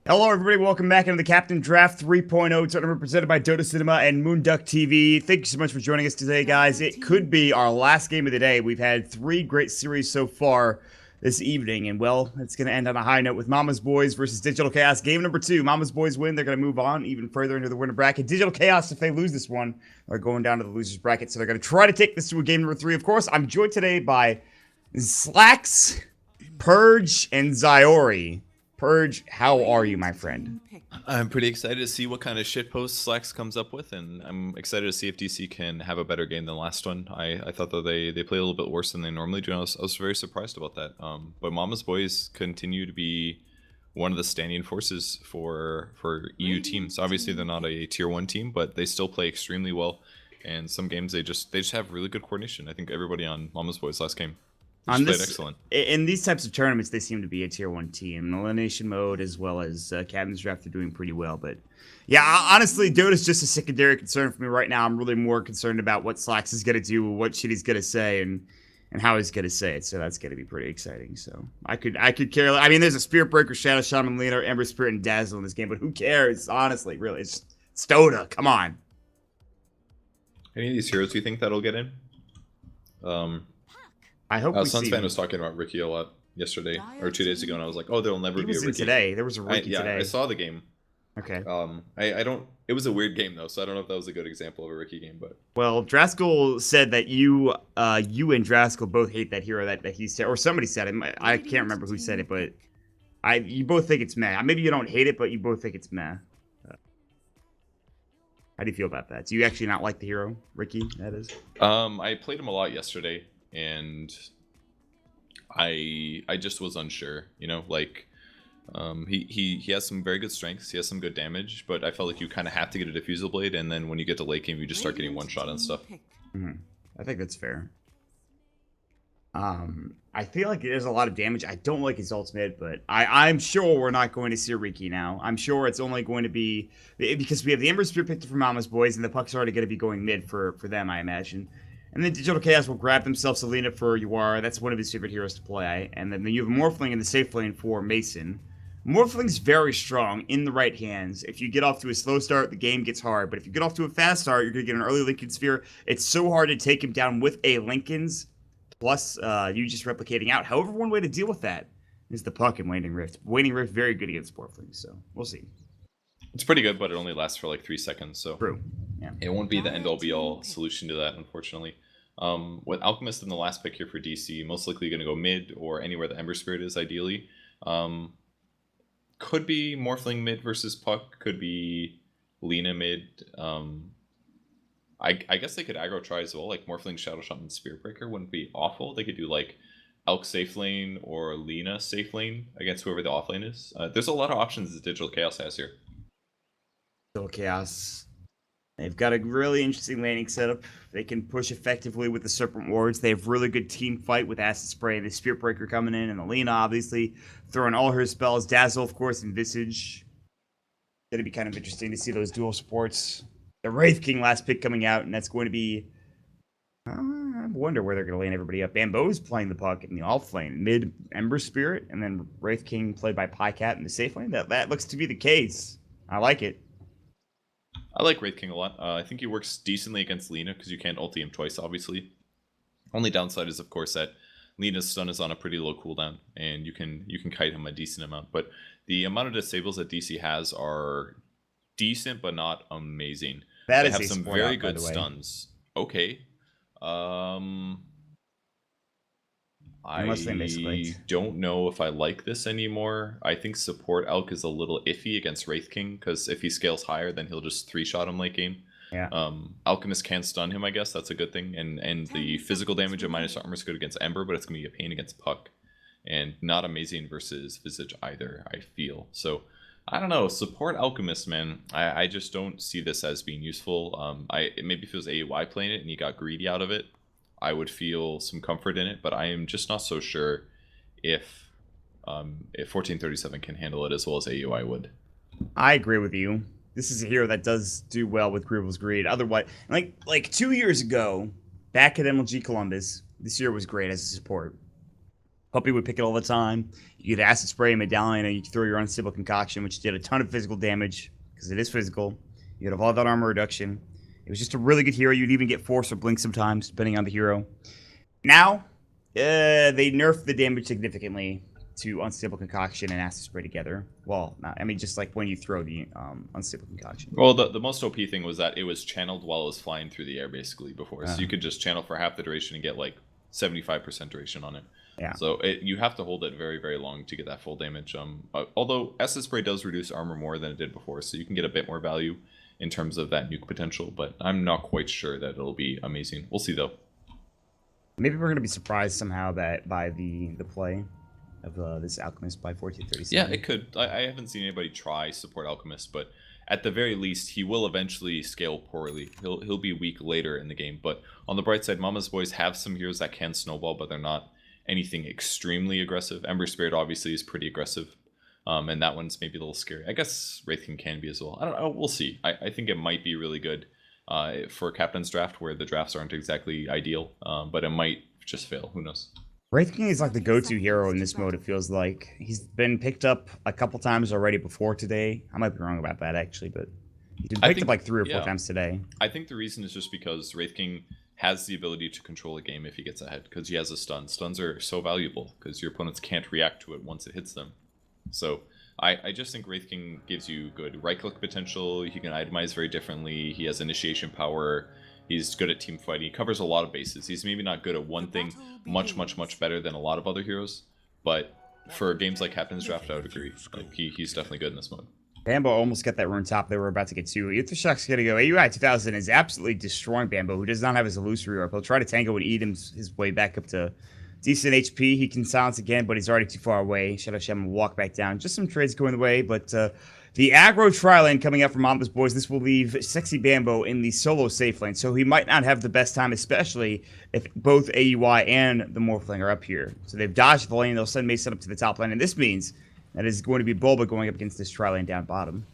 Hello, everybody. Welcome back into the Captain Draft 3.0 tournament presented by Dota Cinema and moonducktv. Thank you so much for joining us today, guys. It could be our last game of the day. We've had 3 great series so far this evening, and well, it's going to end on a high note with Mama's Boys versus Digital Chaos. Game number 2. Mama's Boys win. They're going to move on even further into the winner bracket. Digital Chaos, if they lose this one, are going down to the losers bracket, so they're going to try to take this to a game number 3. Of course, I'm joined today by Slacks, Purge, and Zyori. Purge, how are you, my friend? I'm pretty excited to see what kind of shitpost Slacks comes up with, and I'm excited to see if DC can have a better game than last one. I thought that they play a little bit worse than they normally do, and I was very surprised about that. But Mama's Boys continue to be one of the standing forces for EU teams. Obviously, they're not a tier 1 team, but they still play extremely well. And some games they just have really good coordination. I think everybody on Mama's Boys last game played excellent. In these types of tournaments, they seem to be a tier 1 team. In elimination mode as well as Captain's Draft, they're doing pretty well. But yeah, honestly, Dota's just a secondary concern for me right now. I'm really more concerned about what Slacks is going to do, what shit he's going to say, and how he's going to say it. So that's going to be pretty exciting. So I could care. I mean, there's a Spirit Breaker, Shadow Shaman, Leader, Ember Spirit, and Dazzle in this game, but who cares? Honestly, really, it's Dota. Come on. Any of these heroes you think that'll get in? I hope we see. Sunspan was talking about Ricky a lot yesterday or 2 days ago, and I was like, "Oh, there'll never be a Ricky." Today there was a Ricky today. I saw the game. Okay. I don't. It was a weird game though, so I don't know if that was a good example of a Ricky game. But well, Draskell said that you and Draskell both hate that hero that he said, or somebody said it. I can't remember who said it, but you both think it's meh. Maybe you don't hate it, but you both think it's meh. How do you feel about that? Do you actually not like the hero, Ricky? That is. I played him a lot yesterday, and I just was unsure. You know, like he has some very good strengths. He has some good damage, but I felt like you kind of have to get a diffusal blade, and then when you get to late game, you just start getting one shot and stuff. Mm-hmm. I think that's fair. I feel like there's a lot of damage. I don't like his ultimate, but I'm sure we're not going to see Riki now. I'm sure it's only going to be because we have the Ember Spear picked up for Mama's Boys, and the puck's already going to be going mid for them, I imagine. And then Digital Chaos will grab themselves Selena for Yuara. That's one of his favorite heroes to play. And then you have Morphling in the safe lane for Mason. Morphling's very strong in the right hands. If you get off to a slow start, the game gets hard. But if you get off to a fast start, you're going to get an early Lincoln Sphere. It's so hard to take him down with a Lincoln's. Plus, you just replicating out. However, one way to deal with that is the puck and Waning Rift. Waning Rift, very good against Morphling, so we'll see. It's pretty good, but it only lasts for like 3 seconds, so true. Yeah. It won't be the end-all be-all solution to that, unfortunately. With Alchemist in the last pick here for DC, most likely going to go mid or anywhere the Ember Spirit is, ideally. Could be Morphling mid versus Puck, could be Lena mid. I guess they could aggro try as well, like Morphling, Shadow Shaman, Spirit Breaker wouldn't be awful. They could do like Elk safe lane or Lena safe lane against whoever the off lane is. There's a lot of options that Digital Chaos has here. Digital Chaos. They've got a really interesting laning setup. They can push effectively with the Serpent Wards. They have really good team fight with Acid Spray and the Spirit Breaker coming in, and Alina obviously throwing all her spells. Dazzle, of course, and Visage. It's going to be kind of interesting to see those dual supports. The Wraith King last pick coming out, and that's going to be... I wonder where they're going to lane everybody up. Bamboo's playing the puck in the off lane. Mid Ember Spirit, and then Wraith King played by Pycat in the safe lane. That looks to be the case. I like it. I like Wraith King a lot. I think he works decently against Lena, because you can't ulti him twice, obviously. Only downside is, of course, that Lena's stun is on a pretty low cooldown, and you can kite him a decent amount. But the amount of disables that DC has are decent, but not amazing. They have some very good stuns. Okay. I don't know if I like this anymore. I think support Elk is a little iffy against Wraith King, because if he scales higher, then he'll just 3-shot him late game. Yeah. Alchemist can stun him, I guess. That's a good thing. And the physical damage of minus armor is good against Ember, but it's going to be a pain against Puck. And not amazing versus Visage either, I feel. So, I don't know. Support Alchemist, man. I just don't see this as being useful. Maybe if it was AUI playing it and you got greedy out of it, I would feel some comfort in it. But I am just not so sure if 1437 can handle it as well as AUI would. I agree with you. This is a hero that does do well with Grievel's Greed. Otherwise, like 2 years ago, back at MLG Columbus, this hero was great as a support. Puppy would pick it all the time. You could acid spray a medallion and you could throw your unstable concoction, which did a ton of physical damage because it is physical. You could have all that armor reduction. It was just a really good hero. You'd even get force or blink sometimes, depending on the hero. Now, they nerfed the damage significantly to unstable concoction and acid spray together. Well, I mean, just like when you throw the unstable concoction. Well, the most OP thing was that it was channeled while it was flying through the air, basically, before. So you could just channel for half the duration and get like 75% duration on it. Yeah. So you have to hold it very, very long to get that full damage. Although acid spray does reduce armor more than it did before, so you can get a bit more value in terms of that nuke potential. But I'm not quite sure that it'll be amazing. We'll see though. Maybe we're gonna be surprised somehow that by the play of this Alchemist by 1437. Yeah, it could. I haven't seen anybody try support Alchemist, but at the very least, he will eventually scale poorly. He'll be weak later in the game. But on the bright side, Mama's Boys have some heroes that can snowball, but they're not anything extremely aggressive. Ember Spirit obviously is pretty aggressive, and that one's maybe a little scary. I guess Wraith King can be as well. I don't know. We'll see. I think it might be really good for Captain's Draft, where the drafts aren't exactly ideal, but it might just fail. Who knows? Wraith King is like the go-to hero in this mode, it feels like. He's been picked up a couple times already before today. I might be wrong about that, actually, but he's been picked up like 3 or 4 times today. I think the reason is just because Wraith King has the ability to control a game if he gets ahead, because he has a stun. Stuns are so valuable, because your opponents can't react to it once it hits them. So I just think Wraith King gives you good right-click potential. He can itemize very differently. He has initiation power. He's good at team fighting. He covers a lot of bases. He's maybe not good at one thing much better than a lot of other heroes, but for games like Captain's Draft, I would agree. Like he's definitely good in this mode. Bambo almost got that rune top they were about to get to. Earthshock's going to go. AUI 2000 is absolutely destroying Bambo, who does not have his illusory orb. He'll try to tango and eat his way back up to decent HP. He can silence again, but he's already too far away. Shadow Shaman will walk back down. Just some trades going the way, but the aggro tri-lane coming out from Mama's Boys, this will leave Sexy Bambo in the solo safe lane, so he might not have the best time, especially if both AUI and the Morphling are up here. So they've dodged the lane, they'll send Mason up to the top lane, and this means that is going to be Bulba going up against this tri-lane down bottom.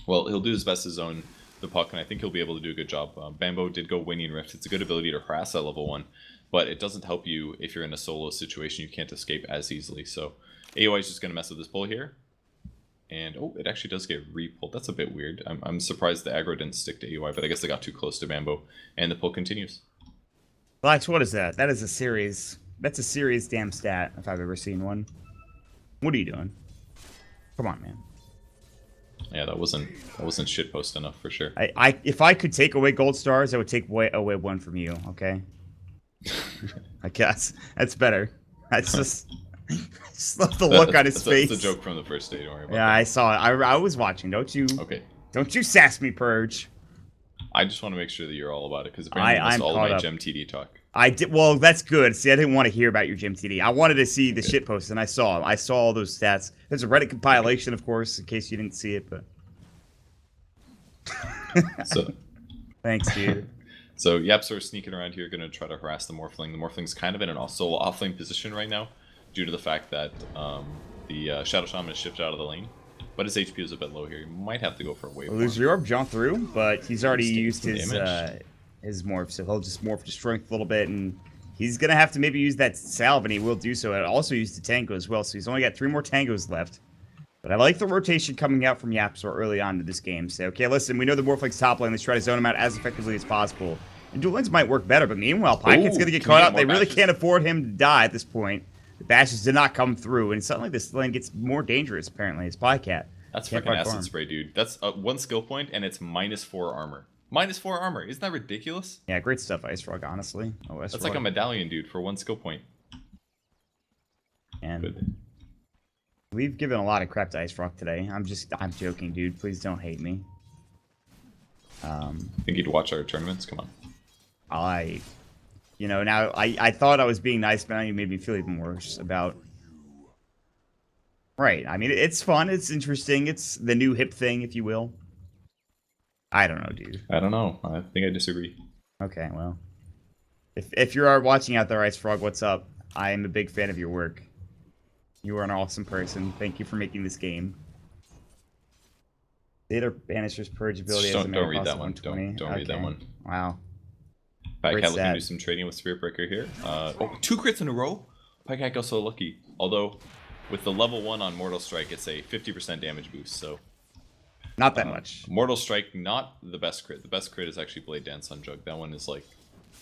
Well, he'll do his best to zone the puck, and I think he'll be able to do a good job. Bambo did go Winning Rift. It's a good ability to harass at level 1, but it doesn't help you if you're in a solo situation. You can't escape as easily, so AUI is just going to mess with this pull here. And, oh, it actually does get re-pulled. That's a bit weird. I'm surprised the aggro didn't stick to AUI, but I guess they got too close to Bambo. And the pull continues. Flax, what is that? That is a serious... That's a serious damn stat, if I've ever seen one. What are you doing? Come on, man. Yeah, that wasn't shitpost enough, for sure. If I could take away gold stars, I would take away 1 from you, okay? I guess. That's better. That's just... Just love the look on his face. That's a joke from the first day. Don't worry about that. I saw it. I was watching. Don't you? Okay. Don't you sass me, Purge. I just want to make sure that you're all about it because apparently I missed all of my Gem TD talk. I did. Well, that's good. See, I didn't want to hear about your Gem TD. I wanted to see the shitpost, and I saw all those stats. There's a Reddit compilation, of course, in case you didn't see it. But so thanks, dude. So Yaps are sneaking around here, going to try to harass the Morphling. The Morphling's kind of in an solo offlane position right now, due to the fact that the Shadow Shaman is shifted out of the lane. But his HP is a bit low here. He might have to go for a wave. Lose your orb, jump through, but he's already used his morph, so he'll just morph to strength a little bit, and he's going to have to maybe use that salve, and he will do so. And also use the tango as well, so he's only got 3 more tangos left. But I like the rotation coming out from Yapsor early on in this game. Say, okay, listen, we know the Morphling's top lane. Let's try to zone him out as effectively as possible. And dual lanes might work better, but meanwhile, Pyket's going to get caught out. They really can't afford him to die at this point. The bashes did not come through, and suddenly this lane gets more dangerous, apparently. It's Pycat. That's freaking acid spray, dude. That's 1 skill point, and it's -4 armor. -4 armor. Isn't that ridiculous? Yeah, great stuff, Ice Frog, honestly. Oh, that's like a medallion, dude, for 1 skill point. And good. We've given a lot of crap to Ice Frog today. I'm joking, dude. Please don't hate me. Think you'd watch our tournaments? Come on. Now I thought I was being nice, but now you made me feel even worse about... Right, I mean, it's fun, it's interesting, it's the new hip thing, if you will. I don't know, dude. I don't know. I think I disagree. Okay, well. If you are watching out there, Ice Frog, what's up? I am a big fan of your work. You are an awesome person. Thank you for making this game. Data Banisher's Purge ability. Don't read that one. Don't read that one. Wow. Cat looking to do some trading with Spirit Breaker here. 2 crits in a row? Pike got so lucky. Although, with the level 1 on Mortal Strike, it's a 50% damage boost, so... Not that much. Mortal Strike, not the best crit. The best crit is actually Blade Dance on Jug. That one is like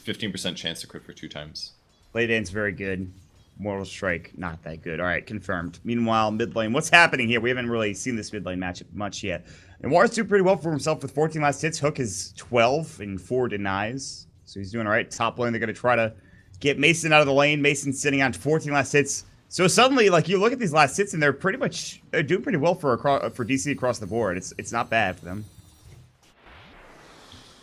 15% chance to crit for 2 times. Blade Dance, very good. Mortal Strike, not that good. All right, confirmed. Meanwhile, mid lane, what's happening here? We haven't really seen this mid lane matchup much yet. And War's doing pretty well for himself with 14 last hits. Hook is 12 and 4 denies. So he's doing all right. Top lane, they're going to try to get Mason out of the lane. Mason's sitting on 14 last hits. So suddenly, like, you look at these last hits, and they're doing pretty well for DC across the board. It's not bad for them.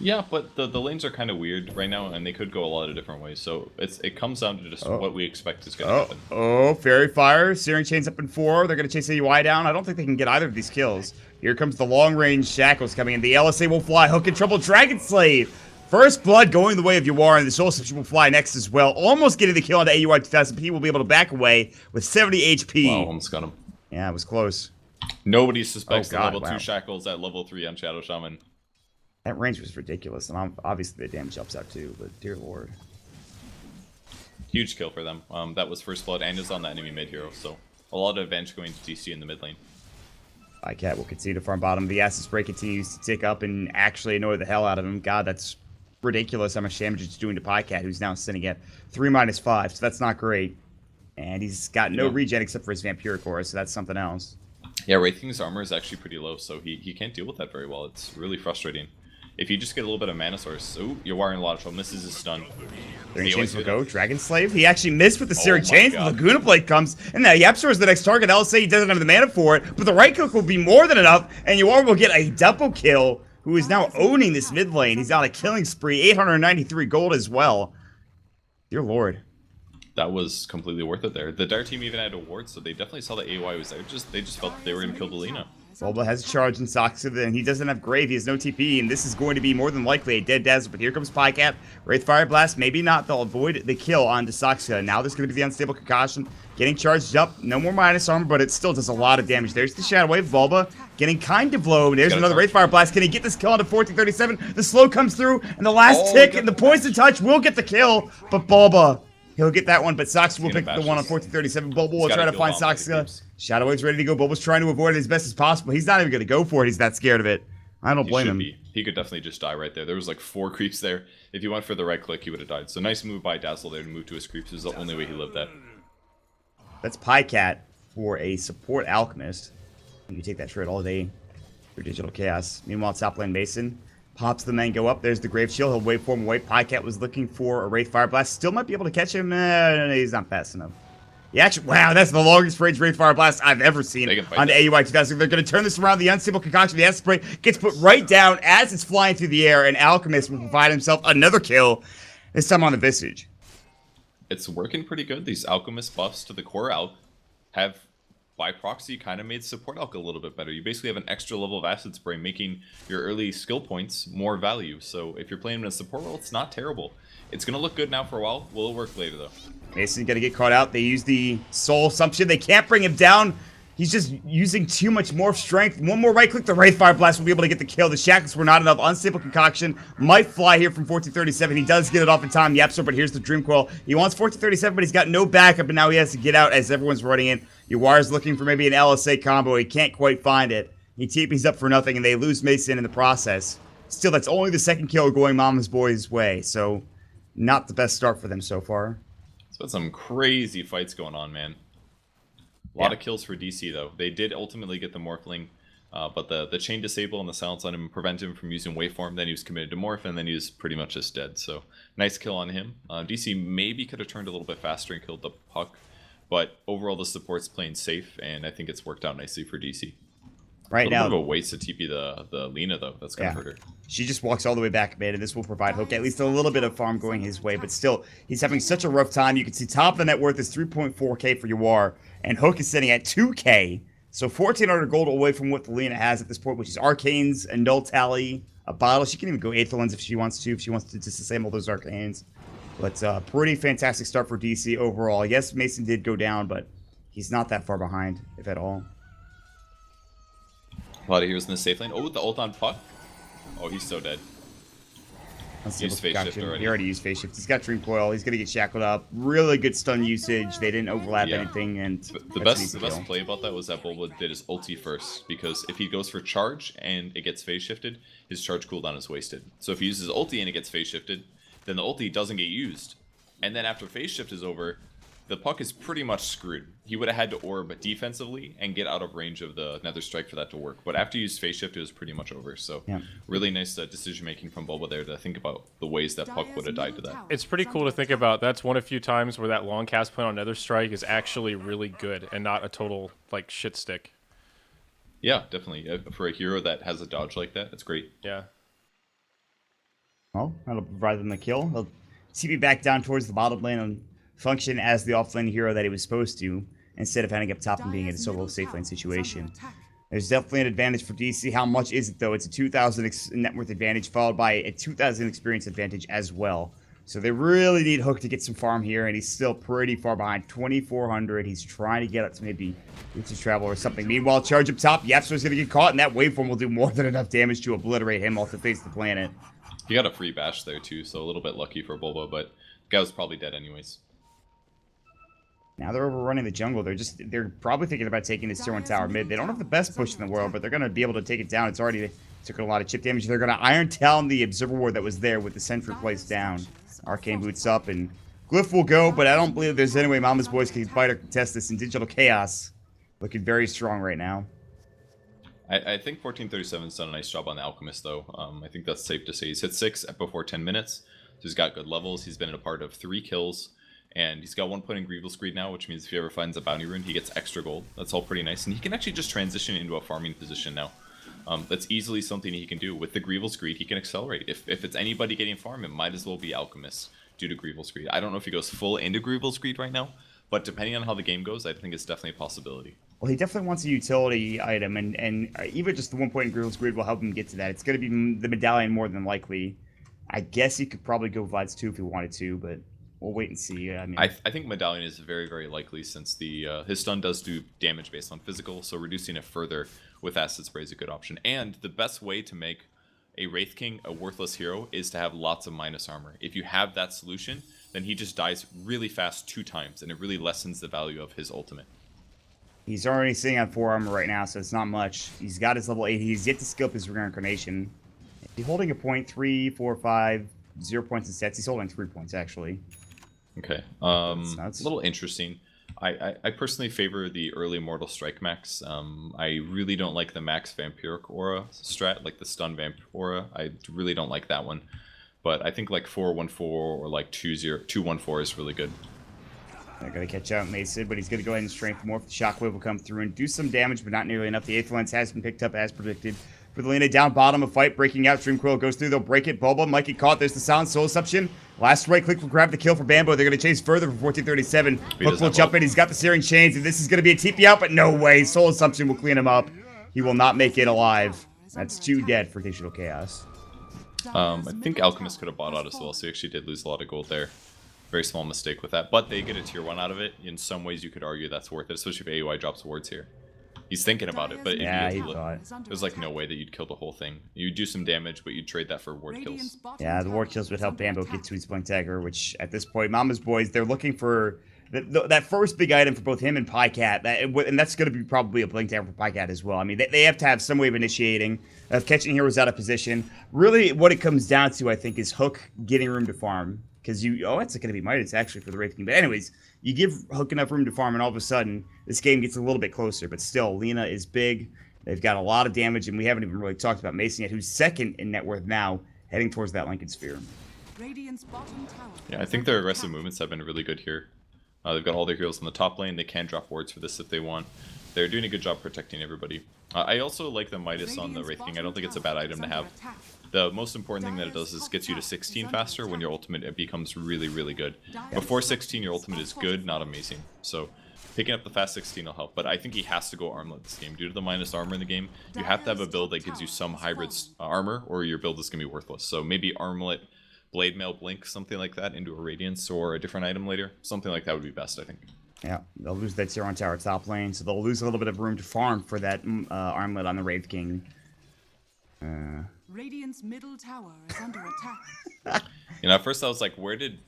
Yeah, but the lanes are kind of weird right now, and they could go a lot of different ways. So it comes down to just what we expect is going to happen. Oh, Fairy Fire. Searing Chain's up in 4. They're going to chase AUI down. I don't think they can get either of these kills. Here comes the long-range Shackles coming in. The LSA will fly. Hook in trouble. Dragon Slave. First blood going the way of Yawar, and the Soul Section will fly next as well. Almost getting the kill onto AUI 2000. He will be able to back away with 70 HP. Wow, almost got him. Yeah, it was close. Nobody suspects the level 2 Shackles at level 3 on Shadow Shaman. That range was ridiculous, and obviously the damage helps out too, but dear lord. Huge kill for them. That was first blood and is on the enemy mid hero, so a lot of advantage going to DC in the mid lane. Cat will continue to farm bottom. The Acid Spray continues to tick up and actually annoy the hell out of him. God, that's ridiculous how much damage it's doing to Cat, who's now sitting at 3-5, so that's not great. And he's got no regen except for his Vampiric Aura, so that's something else. Yeah, Wraith King's armor is actually pretty low, so he can't deal with that very well. It's really frustrating. If you just get a little bit of mana source, ooh, you're wiring a lot of trouble. Misses his stun. Searing Chains will go. Dragon Slave. He actually missed with the Searing Chains. The Laguna Blade comes, and now Yapsor is the next target. LSA, he doesn't have the mana for it, but the right click will be more than enough, and Yawar will get a double kill, who is now owning this mid lane. He's on a killing spree, 893 gold as well. Dear lord. That was completely worth it there. The Dire team even had a ward, so they definitely saw that AOI was there. They just felt that they were going to kill the Lina. Bulba has a charge in Soxa, and he doesn't have Grave. He has no TP, and this is going to be more than likely a dead Dazzle. But here comes Cat. Wraith Fire Blast, maybe not. They'll avoid the kill onto Soxa. Now there's going to be the Unstable Concussion. Getting charged up. No more minus armor, but it still does a lot of damage. There's the Shadow Wave. Bulba getting kind of low. There's another Wraith Fire Blast. Can he get this kill onto 1437? The slow comes through, and the last tick, and the Poison Touch will get the kill, but Bulba... He'll get that one, but Soxa will pick the one on 1437. Bulba will try to find Soxa. Shadow Wave's ready to go. Bulba's trying to avoid it as best as possible. He's not even going to go for it. He's that scared of it. I don't blame him. He could definitely just die right there. There was like 4 creeps there. If he went for the right click, he would have died. So nice move by Dazzle there to move to his creeps. This is the only way he lived that. That's Cat for a support Alchemist. You can take that trade all day for Digital Chaos. Meanwhile, top lane Mason pops the mango up. There's the Grave Shield. He'll wait for him away. Cat was looking for a Wraith Fire Blast. Still might be able to catch him. No, he's not fast enough. He actually, wow, that's the longest range Wraith Fire Blast I've ever seen on the AUI 2000. They're going to turn this around. The Unstable Concoction, the Acid Spray gets put right down as it's flying through the air, and Alchemist will provide himself another kill, this time on the Visage. It's working pretty good. These Alchemist buffs to the core Alch have, by proxy, kind of made support Alch a little bit better. You basically have an extra level of Acid Spray, making your early skill points more value. So if you're playing in a support role, it's not terrible. It's going to look good now for a while. Will it work later, though? Mason's going to get caught out. They use the Soul Assumption. They can't bring him down. He's just using too much morph strength. One more right click, the Wraith Fire Blast will be able to get the kill. The Shackles were not enough. Unstable Concoction might fly here from 1437. He does get it off in time. Yapsor, but here's the Dream Coil. He wants 1437, but he's got no backup, and now he has to get out as everyone's running in. Yawar's looking for maybe an LSA combo. He can't quite find it. He TP's up for nothing, and they lose Mason in the process. Still, that's only the second kill going Mama's Boy's way, so not the best start for them so far. It's been some crazy fights going on, man. A lot of kills for DC, though. They did ultimately get the Morphling, but the Chain Disable and the Silence on him prevent him from using Waveform. Then he was committed to Morph, and then he was pretty much just dead. So, nice kill on him. DC maybe could have turned a little bit faster and killed the Puck, but overall the support's playing safe, and I think it's worked out nicely for DC. Right now, a little bit of a waste to TP the Lina, though. That's going to hurt her. She just walks all the way back mid, and this will provide Hook at least a little bit of farm going his way, but still, he's having such a rough time. You can see top of the net worth is 3.4k for Yawar, and Hook is sitting at 2k, so 1,400 gold away from what the Lina has at this point, which is Arcanes, a Null Tally, a Bottle. She can even go Aether Lens if she wants to disassemble those Arcanes. But pretty fantastic start for DC overall. Yes, Mason did go down, but he's not that far behind, if at all. A lot of heroes in the safe lane. Oh, with the ult on Puck. Oh, he's so dead. Used Phase Shift already. He already used Phase Shift. He's got Dream Coil. He's going to get shackled up. Really good stun usage. They didn't overlap anything. And the best play about that was that Bulba did his ulti first, because if he goes for charge and it gets phase shifted, his charge cooldown is wasted. So if he uses ulti and it gets phase shifted, then the ulti doesn't get used. And then after phase shift is over, the puck is pretty much screwed. He would have had to orb defensively and get out of range of the Nether Strike for that to work. But after you use phase shift, it was pretty much over. So really nice decision making from Bulba there to think about the ways that puck would have died to that. It's pretty cool to think about. That's one of few times where that long cast point on Nether Strike is actually really good and not a total like shit stick. Yeah, definitely. For a hero that has a dodge like that, it's great. Yeah. Well, that'll provide them the kill. He'll TP back down towards the bottom lane and function as the offlane hero that he was supposed to, instead of ending up top and being in a solo safe lane situation. There's definitely an advantage for DC. How much is it, though? It's a 2,000 net worth advantage, followed by a 2,000 experience advantage as well. So they really need Hook to get some farm here, and he's still pretty far behind. 2,400. He's trying to get up to maybe Roots Travel or something. Meanwhile, charge up top. Yapster's going to get caught, and that waveform will do more than enough damage to obliterate him off the face of the planet. He got a free bash there, too, so a little bit lucky for Bulba, but the guy was probably dead anyways. Now they're overrunning the jungle. They're probably thinking about taking this tier 1 tower mid. They don't have the best push in the world, but they're going to be able to take it down. It's already took a lot of chip damage. They're going to Iron Talon the Observer Ward that was there with the sentry placed down. Arcane boots up, and Glyph will go, but I don't believe there's any way Mama's Boys can fight or contest this in Digital Chaos. Looking very strong right now. I think 1437's done a nice job on the Alchemist, though. I think that's safe to say. He's hit 6 before 10 minutes, so he's got good levels. He's been a part of 3 kills. And he's got 1 point in Grievous Greed now, which means if he ever finds a bounty rune, he gets extra gold. That's all pretty nice. And he can actually just transition into a farming position now. That's easily something he can do. With the Grievous Greed, he can accelerate. If it's anybody getting farm, it might as well be Alchemist due to Grievous Greed. I don't know if he goes full into Grievous Greed right now, but depending on how the game goes, I think it's definitely a possibility. Well, he definitely wants a utility item, and even just the 1 point in Grievous Greed will help him get to that. It's going to be the medallion more than likely. I guess he could probably go Vlad's 2 if he wanted to, but we'll wait and see. I think Medallion is very, very likely, since his stun does do damage based on physical, so reducing it further with Acid Spray is a good option. And the best way to make a Wraith King a worthless hero is to have lots of minus armor. If you have that solution, then he just dies really fast 2 times, and it really lessens the value of his ultimate. He's already sitting on 4 armor right now, so it's not much. He's got his level 8. He's yet to skill up his reincarnation. He's holding a point, 3, 4, 5, 0 points in sets. He's holding 3 points, actually. Okay, a little interesting. I personally favor the early Mortal Strike max. I really don't like the max Vampiric Aura strat, like the stun Vamp Aura. I really don't like that one. But I think like 4-1-4 or like 2-1-4 is really good. They're going to catch out Mason, but he's going to go ahead and strength more. The Shockwave will come through and do some damage, but not nearly enough. The 8th lens has been picked up as predicted. For the Lena down bottom, a fight breaking out. Dream Coil goes through, they'll break it. Bulba might get caught. There's the Silent Soul Assumption. Last right click will grab the kill for Bambo. They're going to chase further for 1437. Hook will jump in. He's got the Searing Chains, and this is going to be a TP out, but no way. Soul Assumption will clean him up. He will not make it alive. That's 2 dead for Digital Chaos. I think Alchemist could have bought out as well, so he actually did lose a lot of gold there. Very small mistake with that, but they get a tier 1 out of it. In some ways, you could argue that's worth it, especially if AUI drops wards here. He's thinking about it, but yeah, he thought. There's like no way that you'd kill the whole thing. You'd do some damage, but you'd trade that for ward kills. Yeah, the ward kills would help Bambo get to his Blink Dagger, which at this point, Mama's Boys, they're looking for that first big item for both him and Pycat, and that's going to be probably a Blink Dagger for Pycat as well. I mean, they have to have some way of initiating, of catching heroes out of position. Really, what it comes down to, I think, is Hook getting room to farm. Because it's going to be Midas actually for the Wraith King. But anyways, you give Hook enough room to farm, and all of a sudden, this game gets a little bit closer. But still, Lena is big. They've got a lot of damage, and we haven't even really talked about Mason yet, who's 2nd in net worth now, heading towards that Lincoln Sphere. Yeah, I think their aggressive movements have been really good here. They've got all their heroes on the top lane. They can drop wards for this if they want. They're doing a good job protecting everybody. I also like the Midas on the Wraith King. I don't think it's a bad item to have. The most important thing that it does is gets you to 16 faster when your ultimate becomes really, really good. Before 16, your ultimate is good, not amazing. So picking up the fast 16 will help. But I think he has to go armlet this game. Due to the minus armor in the game, you have to have a build that gives you some hybrid armor, or your build is going to be worthless. So maybe armlet, blade mail, blink, something like that into a radiance or a different item later. Something like that would be best, I think. Yeah, they'll lose that tier 1 tower top lane, so they'll lose a little bit of room to farm for that armlet on the Wraith King. Radiant's middle tower is under attack. You know, at first I was like, where did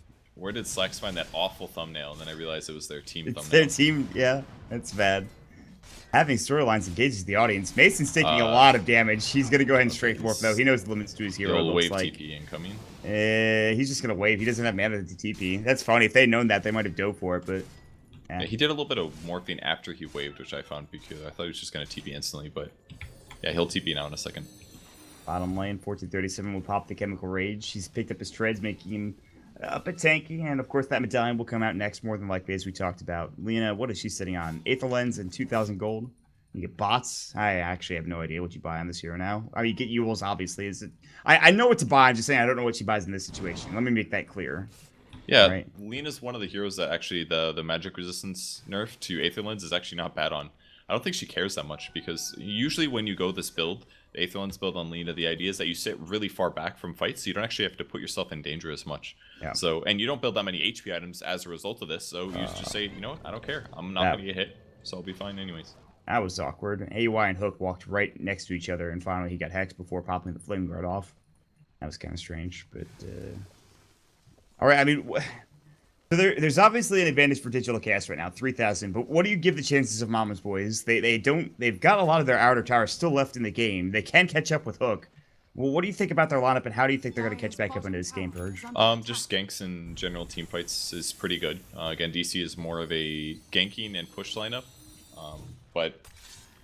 Slacks find that awful thumbnail? And then I realized it was their team It's thumbnail. their team. Yeah, that's bad. Having storylines engages the audience. Mason's taking a lot of damage. He's going to go ahead and straight morph, though. He knows the limits to his hero, Little looks wave like. TP incoming. He's just going to wave. He doesn't have mana to TP. That's funny. If they'd known that, they might have dove for it, but... Yeah, he did a little bit of morphing after he waved, which I found peculiar. I thought he was just going to TP instantly, but... Yeah, he'll TP now in a second. Bottom lane, 1437 will pop the Chemical Rage. He's picked up his treads, making him a bit tanky, and of course that medallion will come out next, more than likely, as we talked about. Lena, what is she sitting on? Aether Lens and 2,000 gold. You get bots. I actually have no idea what you buy on this hero now. I mean, you get Yules, obviously. I know what to buy. I'm just saying I don't know what she buys in this situation. Let me make that clear. Yeah, Right. Lena's one of the heroes that actually the magic resistance nerf to Aether Lens is actually not bad on. I don't think she cares that much because usually when you go this build, the Aether Lens build on Lena, the idea is that you sit really far back from fights, so you don't actually have to put yourself in danger as much. Yeah. So, and you don't build that many HP items as a result of this, so you just say, you know what, I don't care. I'm not going to get hit, so I'll be fine anyways. That was awkward. AY and Hook walked right next to each other, and finally he got hexed before popping the Flame Guard off. That was kind of strange, but... All right, I mean... So there's obviously an advantage for digital cast right now, 3,000. But what do you give the chances of Mama's Boys? They've got a lot of their outer towers still left in the game. They can catch up with Hook. Well, what do you think about their lineup, and how do you think they're going to catch back up into this game, Purge? Just ganks and general team fights is pretty good. Again, DC is more of a ganking and push lineup, but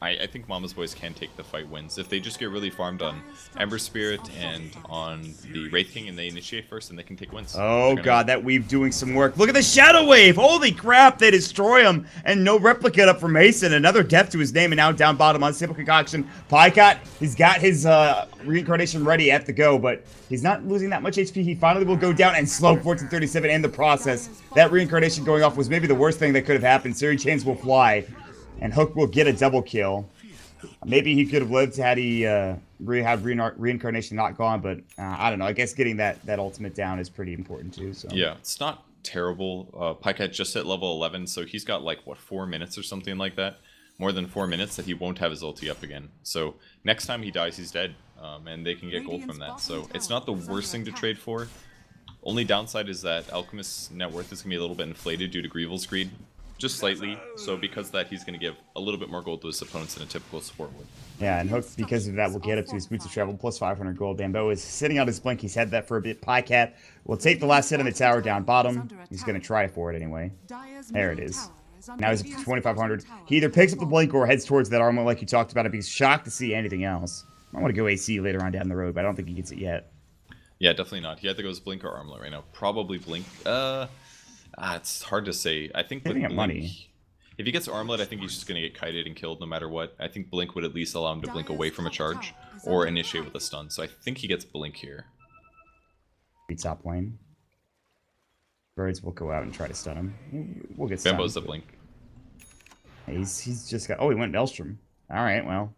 I think Mama's Boys can take the fight wins. If they just get really farmed on Ember Spirit and on the Wraith King and they initiate first, and they can take wins. Oh god, that weave doing some work. Look at the Shadow Wave! Holy crap, they destroy him! And no replicate up for Mason. Another death to his name, and now down bottom on Simple Concoction. Pycott, he's got his reincarnation ready at the go, but he's not losing that much HP. He finally will go down and slow 1437 in the process. That reincarnation going off was maybe the worst thing that could have happened. Siri Chains will fly. And Hook will get a double kill. Maybe he could have lived had he had reincarnation not gone, but I don't know. I guess getting that ultimate down is pretty important too. So yeah, it's not terrible. Pycat just hit level 11, so he's got like what 4 minutes or something like that. More than 4 minutes that he won't have his ulti up again. So next time he dies, he's dead, and they can get gold from that. So it's not the worst thing to trade for. Only downside is that Alchemist's net worth is gonna be a little bit inflated due to Greevil's greed. Just slightly, so because of that, he's going to give a little bit more gold to his opponents than a typical support would. Yeah, and Hook, because of that, will get up to his Boots of Travel, plus 500 gold. Bamboo is sitting on his blink. He's had that for a bit. Pycat will take the last hit on the tower down bottom. He's going to try for it anyway. There it is. Now he's up to 2,500. He either picks up the blink or heads towards that armor like you talked about. I'd be shocked to see anything else. I want to go AC later on down the road, but I don't think he gets it yet. Yeah, definitely not. He either goes blink or armlet right now. Probably blink. It's hard to say. I think with blink, money. If he gets armlet, I think he's just going to get kited and killed no matter what. I think blink would at least allow him to blink away from a charge or initiate with a stun. So I think he gets blink here. Top lane. Birds will go out and try to stun him. We'll get stunned. Bambo's the blink. He's just got... Oh, he went Maelstrom. All right, well.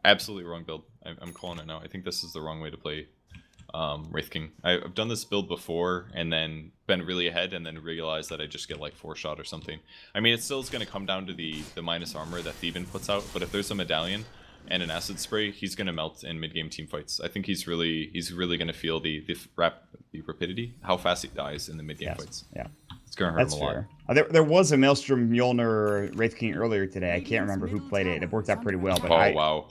Absolutely wrong build. I'm calling it now. I think this is the wrong way to play Wraith King. I've done this build before and then been really ahead and then realized that I just get like 4-shot or something. I mean, it still is going to come down to the minus armor that Theban puts out, but if there's a medallion and an acid spray, he's going to melt in mid-game team fights. I think he's really going to feel the rapidity, how fast he dies in the mid-game fights. Yeah. It's going to hurt him a lot. There was a Maelstrom Mjolnir Wraith King earlier today. I can't remember who played it. It worked out pretty well. But Wow.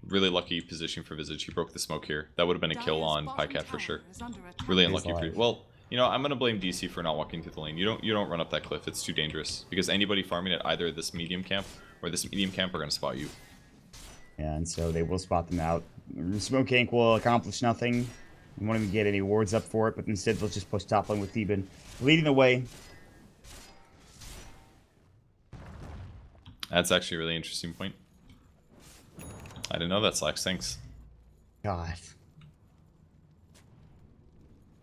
Really lucky position for Visage. He broke the smoke here. That would have been a kill on Pycat for sure. Really unlucky for you. Well, you know, I'm gonna blame DC for not walking through the lane. You don't run up that cliff. It's too dangerous because anybody farming at either this medium camp or this medium camp are gonna spot you. Yeah, and so they will spot them out. Smoke Ink will accomplish nothing. You won't even get any wards up for it, but instead they'll just push top lane with Theban leading the way. That's actually a really interesting point. I didn't know that, Slacks. Thanks. God.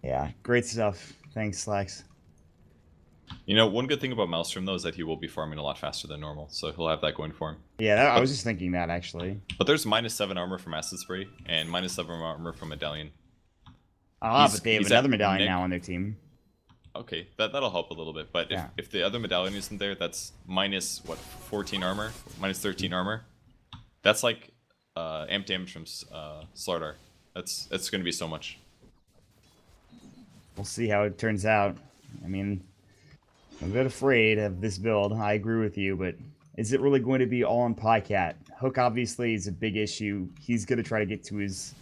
Yeah, great stuff. Thanks, Slacks. You know, one good thing about Maelstrom, though, is that he will be farming a lot faster than normal, so he'll have that going for him. Yeah, I was just thinking that, actually. But there's -7 armor from Acid Spray and -7 armor from Medallion. But they have another Medallion now on their team. Okay, that'll help a little bit, but if the other Medallion isn't there, that's -14 armor, -13 armor. That's like amp damage from Slardar. That's going to be so much. We'll see how it turns out. I mean, I'm a bit afraid of this build. I agree with you, but is it really going to be all on Pycat? Hook obviously is a big issue. He's going to try to get to his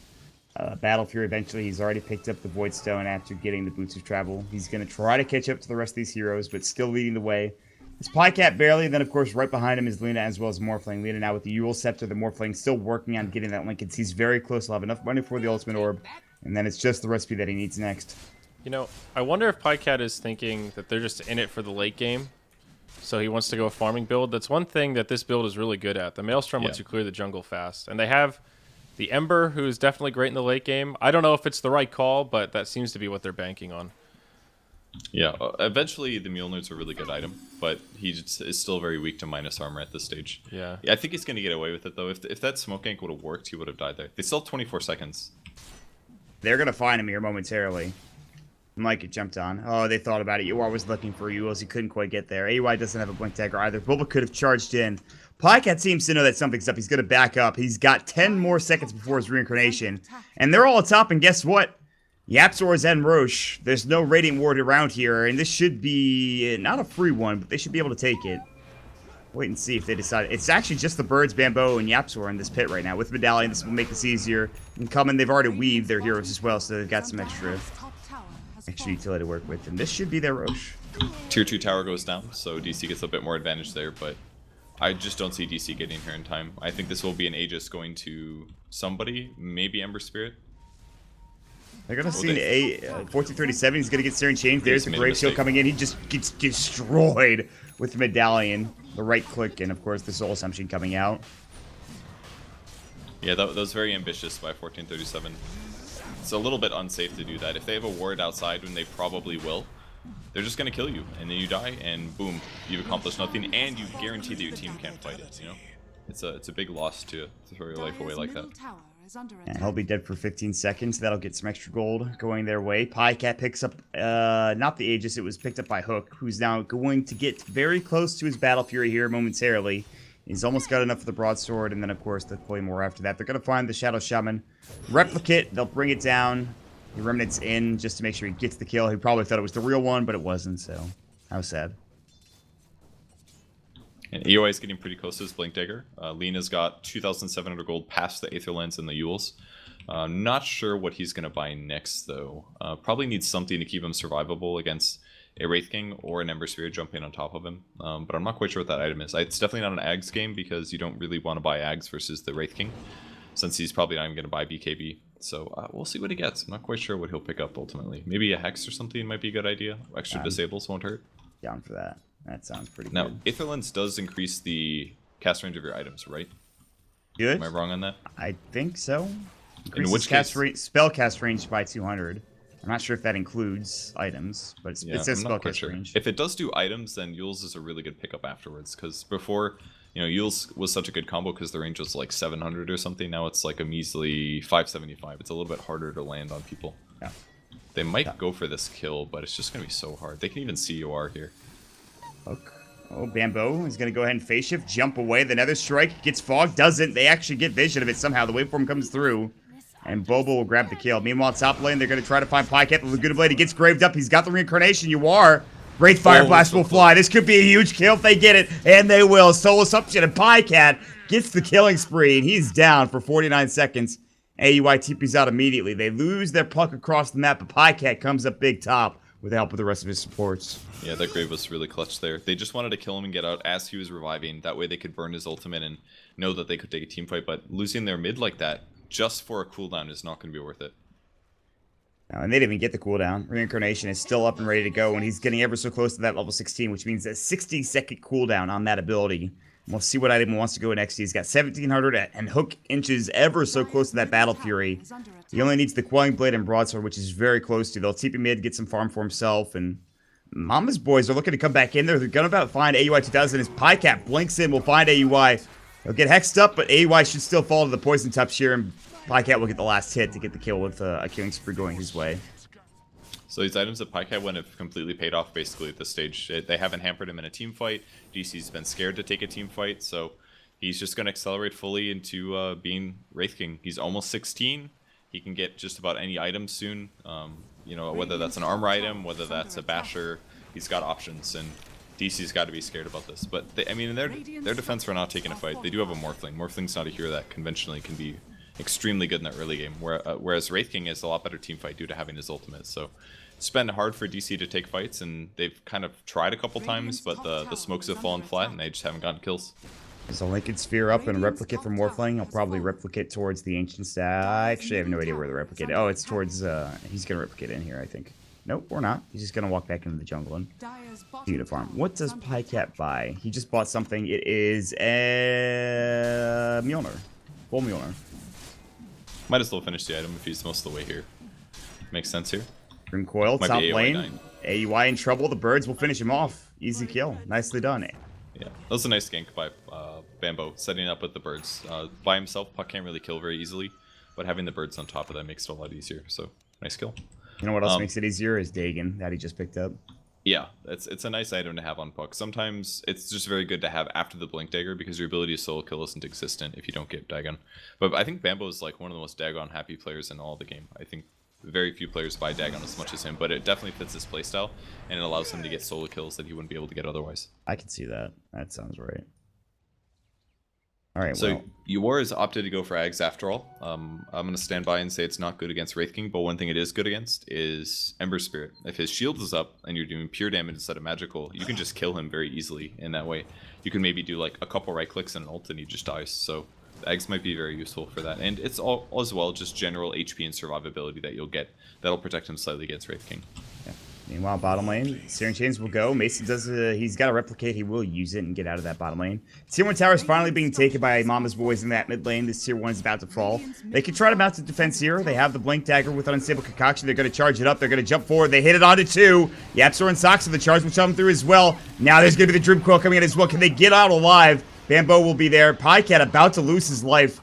Battle Fury eventually. He's already picked up the Void Stone after getting the Boots of Travel. He's going to try to catch up to the rest of these heroes, but still leading the way. It's Pycat barely, and then of course right behind him is Luna as well as Morphling. Luna now with the Eul Scepter, the Morphling still working on getting that Linkens. He's very close. He'll have enough money for the Ultimate Orb, and then it's just the recipe that he needs next. You know, I wonder if Pycat is thinking that they're just in it for the late game, so he wants to go a farming build. That's one thing that this build is really good at. The Maelstrom lets you clear the jungle fast, and they have the Ember, who is definitely great in the late game. I don't know if it's the right call, but that seems to be what they're banking on. Yeah, eventually the Mjolnir's a really good item, but he is still very weak to minus armor at this stage. Yeah. I think he's going to get away with it, though. If that smoke gank would have worked, he would have died there. They still have 24 seconds. They're going to find him here momentarily. Mike it jumped on. Oh, they thought about it. UR was looking for Euls. He couldn't quite get there. AUI doesn't have a Blink Dagger either. Bulba could have charged in. Pycat seems to know that something's up. He's going to back up. He's got 10 more seconds before his reincarnation. And they're all atop, and guess what? Yapzor's and Roche. There's no Radiant Ward around here, and this should be not a free one, but they should be able to take it. Wait and see if they decide. It's actually just the Birds, Bamboo, and Yapzor in this pit right now. With Medallion, this will make this easier. And coming, they've already weaved their heroes as well, so they've got some extra utility to work with. And this should be their Roche. Tier 2 tower goes down, so DC gets a bit more advantage there, but I just don't see DC getting here in time. I think this will be an Aegis going to somebody, maybe Ember Spirit. They're going to see a 1437. He's going to get Searing Chains. There's a Grave Shield coming in. He just gets destroyed with the Medallion. The right click, and of course the Soul Assumption coming out. Yeah, that was very ambitious by 1437. It's a little bit unsafe to do that. If they have a ward outside, when they probably will, they're just going to kill you, and then you die, and boom, you've accomplished nothing, and you guarantee that your team can't fight it, you know? It's a big loss to throw your life away like that. And he'll be dead for 15 seconds. That'll get some extra gold going their way. Pycat picks up, not the Aegis, it was picked up by Hook, who's now going to get very close to his Battle Fury here momentarily. He's almost got enough for the Broadsword, and then of course the Claymore after that. They're going to find the Shadow Shaman. Replicate, they'll bring it down. He Remnant's in just to make sure he gets the kill. He probably thought it was the real one, but it wasn't, so how sad. And EOI is getting pretty close to his Blink Dagger. Lena's got 2,700 gold past the Aether Lens and the Euls. Not sure what he's going to buy next, though. Probably needs something to keep him survivable against a Wraith King or an Ember Sphere jumping on top of him. But I'm not quite sure what that item is. It's definitely not an Ags game because you don't really want to buy Ags versus the Wraith King, since he's probably not even going to buy BKB. So we'll see what he gets. I'm not quite sure what he'll pick up ultimately. Maybe a Hex or something might be a good idea. Extra disables won't hurt. Down for that. That sounds pretty now, good. Aether Lens does increase the cast range of your items, right? Good. Am I wrong on that? I think so. In which case, spell cast range by 200. I'm not sure if that includes items, but it says spell cast range. If it does do items, then Yules is a really good pickup afterwards. Because before, Yules was such a good combo because the range was like 700 or something. Now it's like a measly 575. It's a little bit harder to land on people. Yeah. They might go for this kill, but it's just going to be so hard. They can even see UR here. Hook. Oh, Bamboo is going to go ahead and phase shift, jump away. The Nether Strike gets fogged. Doesn't. They actually get vision of it somehow. The waveform comes through. And Bobo will grab the kill. Meanwhile, top lane, they're going to try to find Pycat. The Laguna Blade, he gets graved up. He's got the reincarnation. You are. Wraith Fire Blast will fly. This could be a huge kill if they get it. And they will. Soul Assumption and Pycat gets the killing spree. And he's down for 49 seconds. AUI TP's out immediately. They lose their puck across the map, but Pycat comes up big top with the help of the rest of his supports. Yeah, that grave was really clutch there. They just wanted to kill him and get out as he was reviving. That way they could burn his ultimate and know that they could take a team fight. But losing their mid like that, just for a cooldown, is not going to be worth it. No, and they didn't even get the cooldown. Reincarnation is still up and ready to go, and he's getting ever so close to that level 16, which means a 60-second cooldown on that ability. And we'll see what item he wants to go next. He's got 1,700, and Hook inches ever so close to that Battle Fury. He only needs the Quelling Blade and Broadsword, which is very close to. They'll TP mid, get some farm for himself, and Mama's boys are looking to come back in there. They're going to find AUI 2000 as Pycat blinks in. Will find AUI. They'll get hexed up, but AUI should still fall to the Poison Touch here, and Pycat will get the last hit to get the kill with a killing spree going his way. So these items that Pycat went have completely paid off basically at this stage. They haven't hampered him in a team fight. DC's been scared to take a team fight, so he's just going to accelerate fully into being Wraith King. He's almost 16. He can get just about any item soon. You know, whether that's an armor item, whether that's a basher, he's got options, and DC's got to be scared about this. But I mean, in their defense for not taking a fight, they do have a Morphling. Morphling's not a hero that conventionally can be extremely good in that early game, whereas Wraith King is a lot better team fight due to having his ultimate. So it's been hard for DC to take fights, and they've kind of tried a couple times, but the smokes have fallen flat, and they just haven't gotten kills. There's a Lincoln Sphere up and a replicate from Morphling. I'll probably replicate towards the Ancient Staff. I actually have no idea where the replicate. Oh, it's towards. He's gonna replicate in here, I think. Nope, we're not. He's just gonna walk back into the jungle and do the farm. What does Pycat buy? He just bought something. It is a Mjolnir. Full Mjolnir. Might as well finish the item if he's most of the way here. Makes sense here. Grim Coil, Might top be lane. AUI in trouble. The birds will finish him off. Easy kill. Nicely done. Yeah, that was a nice gank by Bambo, setting up with the birds. By himself, Puck can't really kill very easily, but having the birds on top of that makes it a lot easier, so nice kill. You know what else makes it easier is Dagon, that he just picked up. Yeah, it's a nice item to have on Puck. Sometimes it's just very good to have after the Blink Dagger, because your ability to solo kill isn't existent if you don't get Dagon. But I think Bambo is like one of the most Dagon happy players in all the game. I think very few players buy Dagon as much as him, but it definitely fits his playstyle, and it allows him to get solo kills that he wouldn't be able to get otherwise. I can see that. That sounds right. All right, so well. Yor has opted to go for Ags after all. I'm going to stand by and say it's not good against Wraith King, but one thing it is good against is Ember Spirit. If his shield is up and you're doing pure damage instead of magical, you can just kill him very easily in that way. You can maybe do like a couple right clicks and an ult and he just dies. So Ags might be very useful for that. And it's all as well just general HP and survivability that you'll get. That'll protect him slightly against Wraith King. Yeah. Meanwhile, bottom lane, Searing Chains will go. Mason does he's got to replicate. He will use it and get out of that bottom lane. Tier 1 tower is finally being taken by Mama's boys in that mid lane. This Tier 1 is about to fall. They can try to mount the defense here. They have the Blink Dagger with Unstable Concoction. They're going to charge it up. They're going to jump forward. They hit it onto 2. Yapsor and Sox, the charge will come through as well. Now there's going to be the Dream Coil coming in as well. Can they get out alive? Bambo will be there. Pycat about to lose his life.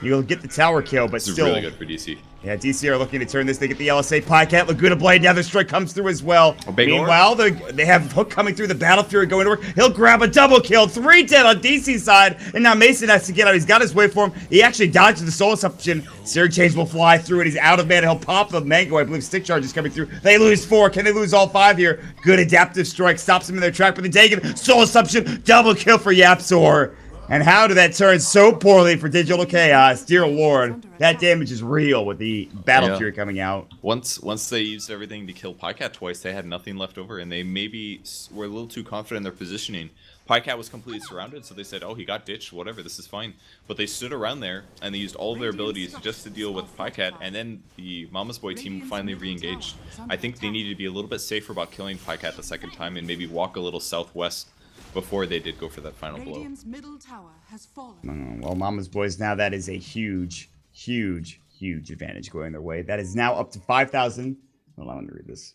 You'll get the tower kill, but this still. This is really good for DC. Yeah, DC are looking to turn this. They get the LSA Pycat, Laguna Blade. Now the strike comes through as well. Meanwhile, they have Hook coming through. The Battle Fury going over. He'll grab a double kill. 3 dead on DC's side. And now Mason has to get out. He's got his way for him. He actually dodges the Soul Assumption. Searing Chains will fly through it. He's out of mana. He'll pop the Mango. I believe Stick Charge is coming through. They lose 4. Can they lose all 5 here? Good adaptive strike. Stops them in their track. But the Dagon, Soul Assumption. Double kill for Yapsor. And how did that turn so poorly for Digital Chaos? Dear Lord, that damage is real with the Battle Fury coming out. Once they used everything to kill Pycat twice, they had nothing left over, and they maybe were a little too confident in their positioning. Pycat was completely surrounded, so they said, oh, he got ditched, whatever, this is fine. But they stood around there, and they used all of their abilities just to deal with Pycat, and then the Mama's Boy team finally re-engaged. I think they needed to be a little bit safer about killing Pycat the second time, and maybe walk a little southwest before they did go for that final blow. Middle tower has fallen. Well, Mama's Boys, now that is a huge, huge, huge advantage going their way. That is now up to 5,000. Hold on, let me read this.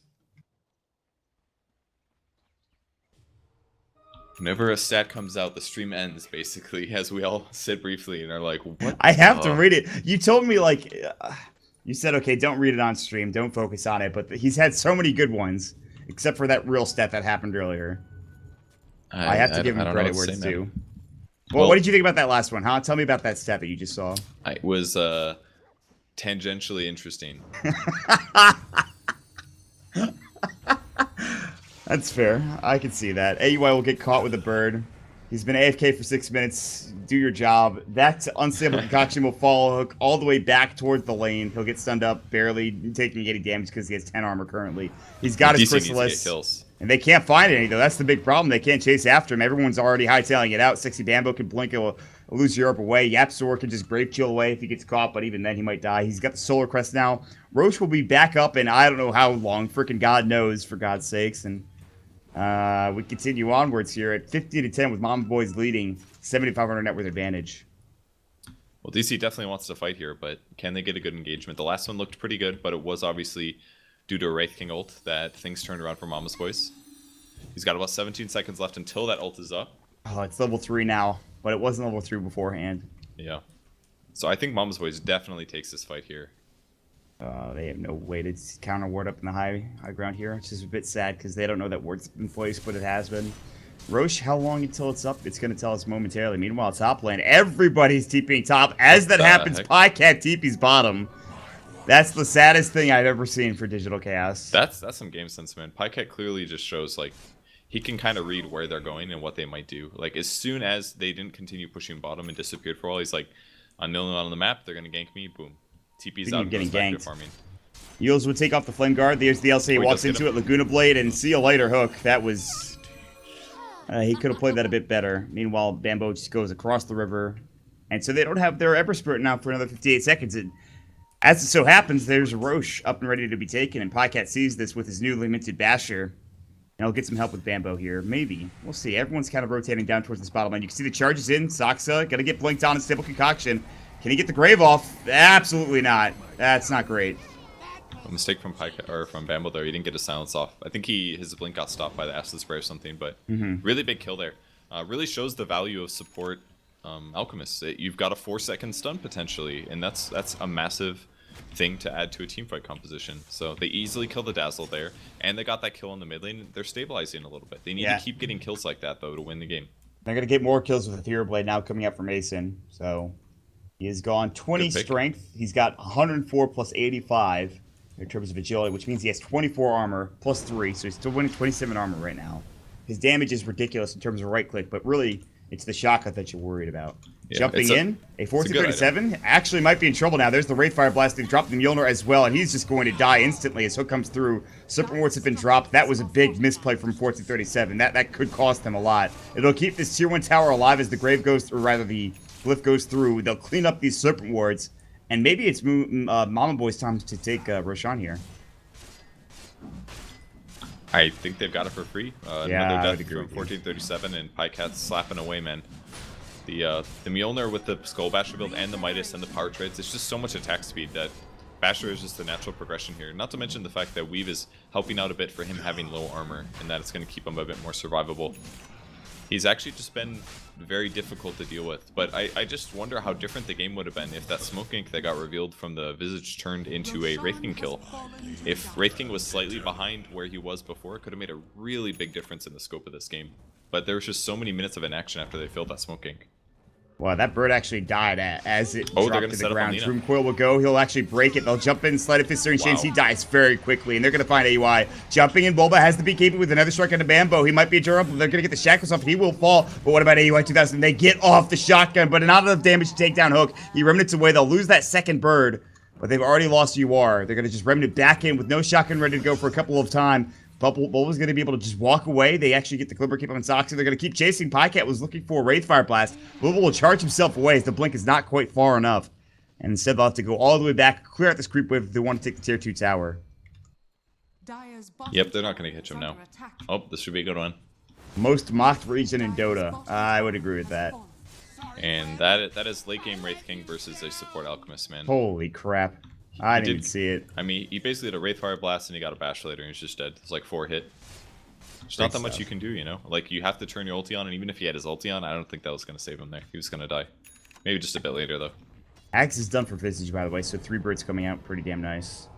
Whenever a stat comes out, the stream ends, basically, as we all sit briefly and are like, what? I have to read it. You told me, like, you said, okay, don't read it on stream. Don't focus on it. But he's had so many good ones, except for that real stat that happened earlier. I have to give him credit where it's due. Well, what did you think about that last one, huh? Tell me about that stat that you just saw. It was tangentially interesting. That's fair. I can see that. AUI will get caught with a bird. He's been AFK for 6 minutes. Do your job. That Unstable Concoction will follow Hook all the way back towards the lane. He'll get stunned up, barely taking any damage because he has 10 armor currently. He's got his Chrysalis. And they can't find any, though. That's the big problem. They can't chase after him. Everyone's already hightailing it out. Sexy Bambo can blink. It'll lose Europe away. Yapsor can just Brave Chill away if he gets caught, but even then he might die. He's got the Solar Crest now. Roche will be back up, and I don't know how long. Freaking God knows, for God's sakes. And we continue onwards here at 50-10 with Mama Boys leading. 7,500 net worth advantage. Well, DC definitely wants to fight here, but can they get a good engagement? The last one looked pretty good, but it was obviously due to a Wraith King ult that things turned around for Mama's Boys. He's got about 17 seconds left until that ult is up. Oh, it's level 3 now, but it wasn't level 3 beforehand. Yeah. So I think Mama's Boys definitely takes this fight here. They have no way to counter ward up in the high ground here. It's just a bit sad because they don't know that ward's in place, but it has been. Roche, how long until it's up? It's going to tell us momentarily. Meanwhile, top lane, everybody's TPing top. As that happens, heck? Pycat TP's bottom. That's the saddest thing I've ever seen for Digital Chaos. That's some game sense, man. Pycat clearly just shows, like, he can kind of read where they're going and what they might do. Like, as soon as they didn't continue pushing bottom and disappeared for a while, he's like, I'm kneeling on the map, they're going to gank me, boom. TP's out and getting goes back to ganked. farming. Eels would take off the Flame Guard. There's the LCA, Oh, he walks does get into it, Laguna Blade, and see you later, Hook. That was... he could have played that a bit better. Meanwhile, Bambo just goes across the river. And so they don't have their Ember Spirit now for another 58 seconds. And as it so happens, there's a Roche up and ready to be taken, and Pycat sees this with his newly minted Basher. And he'll get some help with Bambo here. Maybe. We'll see. Everyone's kind of rotating down towards this bottom lane. You can see the charges in. Saxa gonna get blinked on in Stable Concoction. Can he get the Grave off? Absolutely not. That's not great. A mistake from Pycat, or from Bambo there. He didn't get his silence off. I think his blink got stopped by the Acid Spray or something, but really big kill there. Really shows the value of support Alchemists. You've got a 4-second stun potentially, and that's a massive thing to add to a teamfight composition. So they easily kill the Dazzle there, and they got that kill in the mid lane. They're stabilizing a little bit. They need to keep getting kills like that, though, to win the game. They're going to get more kills with Ethereal Blade now coming up from Mason. So he has gone 20 strength. He's got 104 plus 85 in terms of agility, which means he has 24 armor plus 3. So he's still winning 27 armor right now. His damage is ridiculous in terms of right click, but really it's the shotgun that you're worried about. Yeah, jumping in, a 1437 actually might be in trouble now. There's the Wraithfire Blast. They've dropped the Mjolnir as well, and he's just going to die instantly as Hook comes through. Serpent Wards have been dropped. That was a big misplay from 1437. That could cost them a lot. It'll keep this tier 1 tower alive as the Grave goes, or rather the Glyph goes through. They'll clean up these Serpent Wards, and maybe it's Mama Boy's time to take Roshan here. I think they've got it for free. Yeah, another death from 1437, and Pycat's slapping away, man. The Mjolnir with the Skull Basher build and the Midas and the power trades, it's just so much attack speed that Basher is just the natural progression here. Not to mention the fact that Weave is helping out a bit for him having low armor, and that it's going to keep him a bit more survivable. He's actually just been very difficult to deal with, but I just wonder how different the game would have been if that Smoke Ink that got revealed from the Visage turned into a Wraith King kill. If Wraith King was slightly behind where he was before, it could have made a really big difference in the scope of this game. But there was just so many minutes of inaction after they filled that Smoke Ink. Wow, that bird actually died as it dropped to the set ground. up Dream Coil will go. He'll actually break it. They'll jump in, Sleight of Fist, Searing Chains. He dies very quickly, and they're going to find AUI. Jumping in, Bulba has the BKB with another strike on the Bambo. He might be a durable. They're going to get the shackles off. He will fall. But what about AUI 2000? They get off the shotgun, but not enough damage to take down Hook. He remnants away. They'll lose that second bird, but they've already lost UR. They're going to just remnant back in with no shotgun ready to go for a couple of time. Bulba's going to be able to just walk away. They actually get the Glimmer Keep on Soxy. They're going to keep chasing. Pycat was looking for a Wraithfire Blast. Bulba will charge himself away as the blink is not quite far enough. And instead they'll have to go all the way back, clear out this creep wave if they want to take the tier 2 tower. Yep, they're not going to catch him now. Oh, this should be a good one. Most mocked region in Dota. I would agree with that. And that is late game Wraith King versus a support Alchemist, man. Holy crap. I didn't even see it. I mean, he basically had a Wraithfire Blast and he got a Bash later and he's just dead. It's like 4 hit. There's not that much you can do, you know? Like, you have to turn your ulti on, and even if he had his ulti on, I don't think that was going to save him there. He was going to die. Maybe just a bit later, though. Axe is done for Visage, by the way, so 3 birds coming out, pretty damn nice.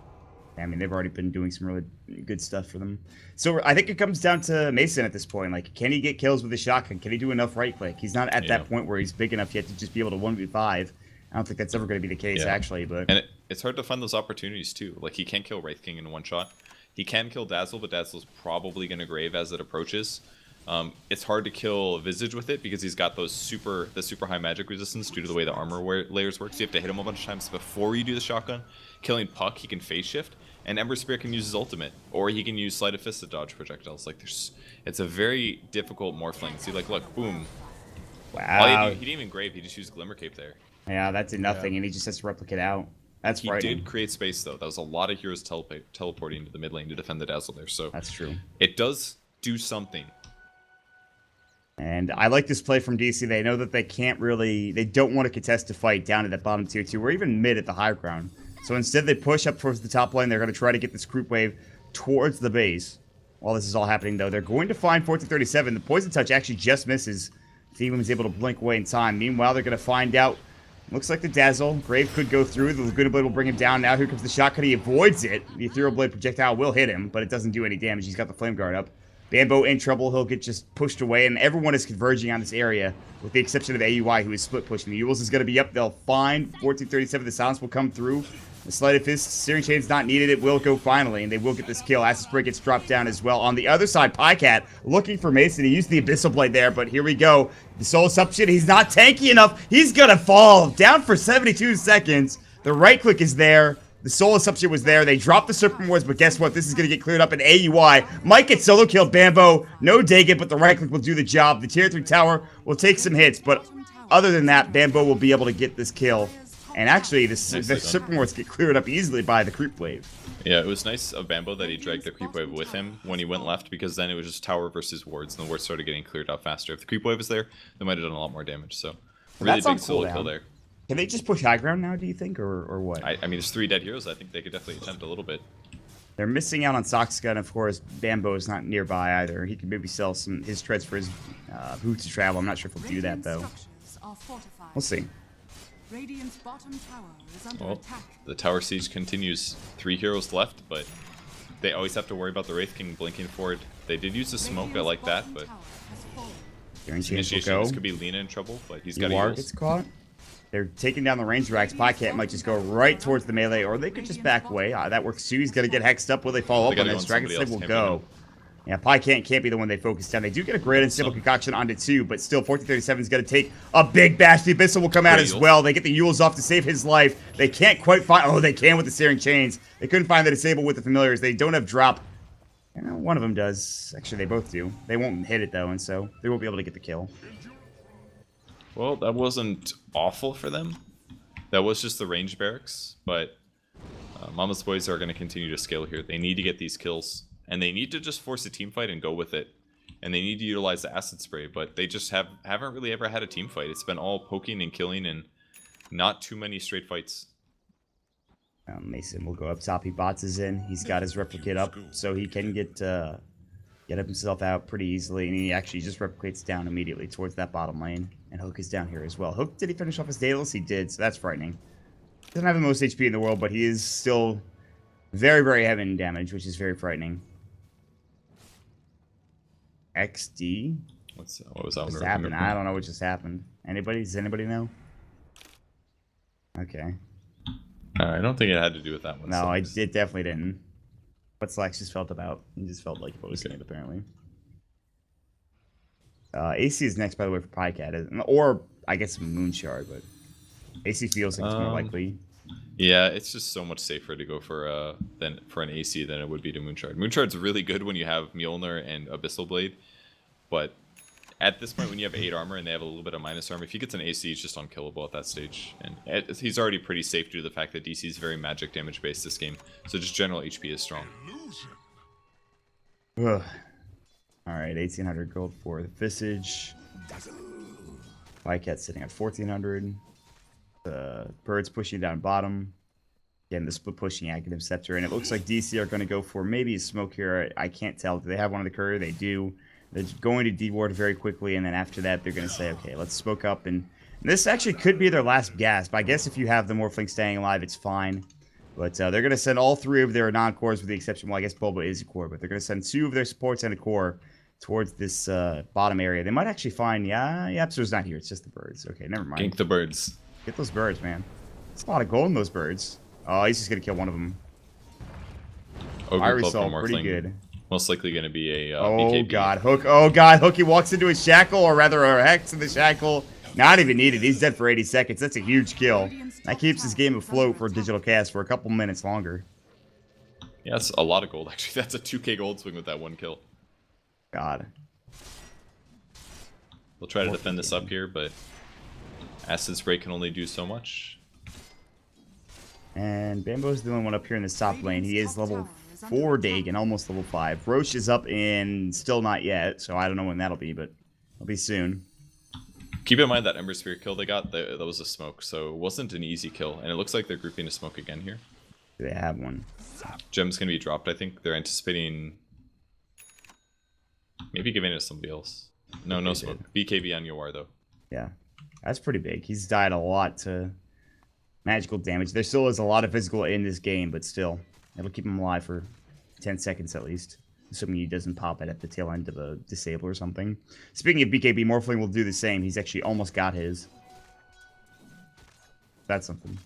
I mean, they've already been doing some really good stuff for them. So I think it comes down to Mason at this point. Like, can he get kills with his shotgun? Can he do enough right click? He's not at that point where he's big enough yet to just be able to 1v5. I don't think that's ever going to be the case, actually. But and it's hard to find those opportunities, too. Like, he can't kill Wraith King in one shot. He can kill Dazzle, but Dazzle's probably going to Grave as it approaches. It's hard to kill Visage with it because he's got the super high magic resistance due to the way the armor layers work. So you have to hit him a bunch of times before you do the shotgun. Killing Puck, he can phase shift. And Ember Spirit can use his ultimate. Or he can use Sleight of Fist to dodge projectiles. Like, it's a very difficult morphling. See, like, look, boom. Wow. He didn't even Grave, he just used Glimmer Cape there. Yeah, that did nothing, and he just has to replicate out. That's right. He did create space, though. That was a lot of heroes teleporting to the mid lane to defend the Dazzle there. So that's true. It does do something. And I like this play from DC. They know that they don't want to contest a fight down at that bottom tier 2, or even mid at the high ground. So instead they push up towards the top lane. They're going to try to get this creep wave towards the base. While this is all happening, though, they're going to find 1437. The Poison Touch actually just misses. Thievum is able to blink away in time. Meanwhile, they're going to find out. Looks like the Dazzle. Grave could go through. The Laguna Blade will bring him down. Now here comes the shotgun. He avoids it. The Ethereal Blade projectile will hit him, but it doesn't do any damage. He's got the Flame Guard up. Bambo in trouble. He'll get just pushed away, and everyone is converging on this area, with the exception of AUI, who is split pushing. The Yules is going to be up. They'll find 1437. The silence will come through. The Sleight of Fist, Searing Chain's not needed. It will go finally, and they will get this kill. Acid Spray gets dropped down as well. On the other side, Pycat looking for Mason. He used the Abyssal Blade there, but here we go. The Soul Assumption, he's not tanky enough. He's going to fall. Down for 72 seconds. The right click is there. The Soul Assumption was there. They dropped the Serpent Wars, but guess what? This is going to get cleared up in AUI. Might get solo killed. Bambo. No Dagon, but the right click will do the job. The Tier 3 tower will take some hits, but other than that, Bambo will be able to get this kill. And actually, the Serpent Wars get cleared up easily by the Creep Wave. Yeah, it was nice of Bambo that he dragged the Creep Wave with him when he went left, because then it was just tower versus wards, and the wards started getting cleared out faster. If the Creep Wave was there, they might have done a lot more damage. So, really big solo kill there. Can they just push high ground now, do you think, or what? I mean, there's 3 dead heroes. I think they could definitely attempt a little bit. They're missing out on Soxka, and of course, Bambo is not nearby either. He could maybe sell his treads for his boots to travel. I'm not sure if he'll do that, though. We'll see. Radiant's bottom tower is under Well, attack. the tower siege continues. 3 heroes left, but they always have to worry about the Wraith King blinking forward. They did use the smoke. I like that, but initiation, this could be Lina in trouble, but he's got War gets caught. They're taking down the range racks. Pycat might just go right towards the melee, or they could just back away. That works too. He's going to get hexed up. Will they follow up on this? Dragon Slave will go. Yeah, Pycat can't be the one they focus down. They do get a great and simple concoction onto 2, but still 1437 is going to take a big bash. The Abyssal will come out as well. They get the Yules off to save his life. They can't quite find... Oh, they can with the Searing Chains. They couldn't find the Disable with the Familiars. They don't have drop. One of them does. Actually, they both do. They won't hit it, though, and so they won't be able to get the kill. Well, that wasn't awful for them. That was just the range barracks, but Mama's boys are going to continue to scale here. They need to get these kills, and they need to just force a team fight and go with it. And they need to utilize the acid spray, but they just haven't really ever had a team fight. It's been all poking and killing and not too many straight fights. Mason will go up top. He bots is in. He's got his replicate up, so he can get himself out pretty easily, and he actually just replicates down immediately towards that bottom lane. And Hook is down here as well. Hook, did he finish off his Daedalus? He did, so that's frightening. Doesn't have the most HP in the world, but he is still very, very heavy in damage, which is very frightening. XD? What was that? What's happened? I don't know what just happened. Does anybody know? Okay. I don't think it had to do with that one. No, it definitely didn't. What Slacks just felt about. He just felt like posting it, apparently. AC is next, by the way, for Pycat. Or, I guess, Moonshard, but AC feels like it's more likely. Yeah, it's just so much safer to go for an AC than it would be to Moonshard. Moonshard's really good when you have Mjolnir and Abyssal Blade, but at this point, when you have 8 armor and they have a little bit of minus armor, if he gets an AC, he's just unkillable at that stage. And he's already pretty safe due to the fact that DC is very magic damage based this game, so just general HP is strong. Ugh. Alright, 1800 gold for the Visage. Pycat sitting at 1400. The Birds pushing down bottom. Again, the split pushing Academic Scepter. And it looks like DC are going to go for maybe a smoke here. I can't tell. Do they have one of the courier? They do. They're going to deward very quickly, and then after that, they're going to say, okay, let's smoke up. And this actually could be their last gasp. I guess if you have the Morphling staying alive, it's fine. But they're going to send all 3 of their non-cores with the exception, well, I guess Bulba is a core, but they're going to send 2 of their supports and a core towards this bottom area. They might actually find, Yapster's not here. It's just the birds. Okay, never mind. Gank the birds. Get those birds, man. It's a lot of gold in those birds. Oh, he's just going to kill one of them. Irisol, pretty good. Most likely going to be a oh, BKB. God. Hook. Oh, God. Hook, he walks into his shackle, or rather a hex in the shackle. Not even needed. He's dead for 80 seconds. That's a huge kill. That keeps his game afloat for Digital Cast for a couple minutes longer. Yeah, that's a lot of gold, actually. That's a 2k gold swing with that one kill. God. We'll try to defend this up here, but Acid Spray can only do so much. And Bambo's the only one up here in this top lane. He is level 4 Dagon, almost level 5. Roche is up in still not yet, so I don't know when that'll be, but it'll be soon. Keep in mind that Ember Sphere kill they got, that was a smoke, so it wasn't an easy kill. And it looks like they're grouping a smoke again here. Do they have one? Gem's going to be dropped, I think. They're anticipating maybe giving it to somebody else. No, no smoke. BKB on Yoar, though. Yeah, that's pretty big. He's died a lot to magical damage. There still is a lot of physical in this game, but still. It'll keep him alive for 10 seconds at least. assuming he doesn't pop it at the tail end of a disable or something. Speaking of BKB, Morphling will do the same. He's actually almost got his. That's something.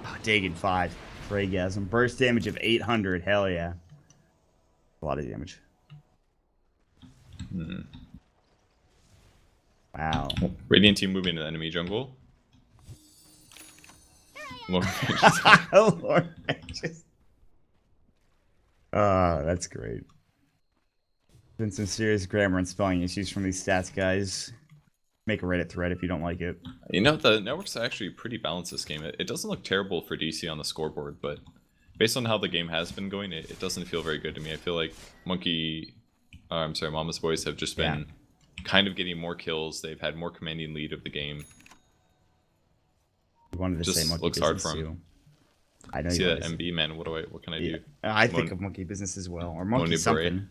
Oh, Dagon 5. Fraygasm. Burst damage of 800. Hell yeah. A lot of damage. Wow. Radiant team moving to the enemy jungle. Lord, Lord, that's great. Been some serious grammar and spelling issues from these stats, guys. Make a Reddit thread if you don't like it. You know, the network's actually pretty balanced this game. It doesn't look terrible for DC on the scoreboard, but based on how the game has been going, it doesn't feel very good to me. I feel like Mama's Boys have just been kind of getting more kills. They've had more commanding lead of the game. You wanted to Just say monkey looks hard for him. Too. I know See you that MB, man? What can I do? I think of monkey business as well, or monkey Monib something.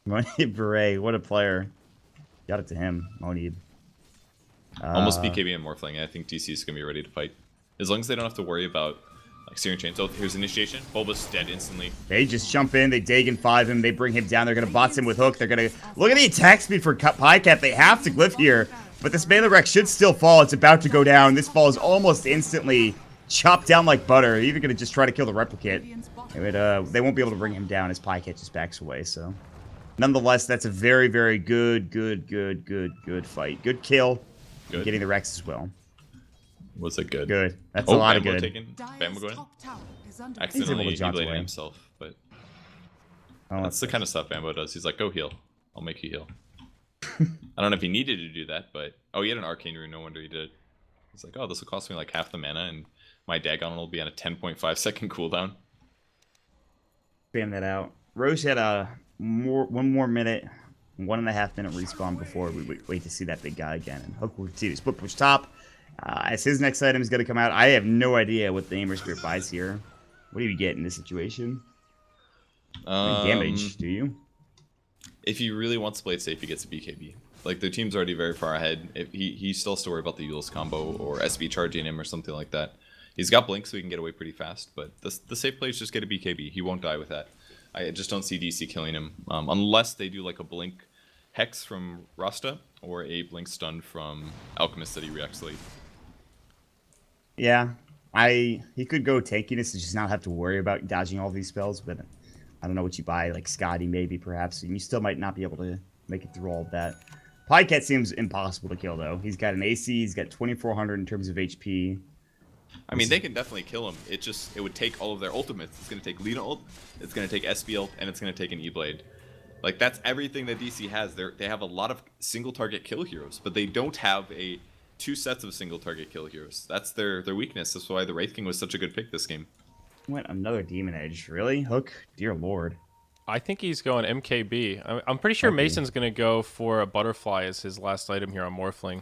Monib Beret, what a player! Got it to him, Monib. Almost BKB and Morphling. I think DC is gonna be ready to fight as long as they don't have to worry about like Searing Chains. Oh, here's initiation. Bulba's dead instantly. They just jump in, they Dagon 5 him, they bring him down. They're gonna bots him with hook. They're gonna look at the attack speed for Pycat. They have to glyph here, but this melee wreck should still fall. It's about to go down. This falls almost instantly. Chopped down like butter. They're even gonna just try to kill the replicate. They won't be able to bring him down as Pycat just backs away. So, nonetheless, that's a very, very good fight. Good kill. Good. Getting the Rex as well. Was it good? Good. That's a lot of Bambo good. taken. Bambo going. He's able Accidentally to jump E-bladed away. himself, but Oh, that's the kind of stuff Bambo does. He's like, go heal. I'll make you heal. I don't know if he needed to do that, but oh, he had an arcane rune. No wonder he did. He's like, oh, this will cost me like half the mana, and my Dagon will be on a 10.5 second cooldown. Spam that out. Roche had one more minute, 1.5 minute respawn before we wait to see that big guy again. And Hook will continue to split push top. As his next item is going to come out, I have no idea what the Aimer Spirit buys here. What do you get in this situation? Damage, do you? If he really wants to play it safe, he gets a BKB. Like, the team's already very far ahead. If he still has to worry about the Eul's combo or SB charging him or something like that. He's got Blink, so he can get away pretty fast, but the safe play is just get a BKB. He won't die with that. I just don't see DC killing him, unless they do like a Blink Hex from Rasta or a Blink Stun from Alchemist that he reacts late. Yeah, he could go tankiness and just not have to worry about dodging all these spells, but I don't know what you buy, like Scotty maybe perhaps, and you still might not be able to make it through all of that. Pycat seems impossible to kill though. He's got an AC, he's got 2400 in terms of HP. I mean, they can definitely kill him. It would take all of their ultimates. It's going to take Lina ult, it's going to take SB ult, and it's going to take an E-Blade. Like, that's everything that DC has. They have a lot of single target kill heroes, but they don't have two sets of single target kill heroes. That's their weakness. That's why the Wraith King was such a good pick this game. What, another Demon Edge? Really? Hook? Dear Lord. I think he's going MKB. I'm pretty sure Mason's going to go for a Butterfly as his last item here on Morphling.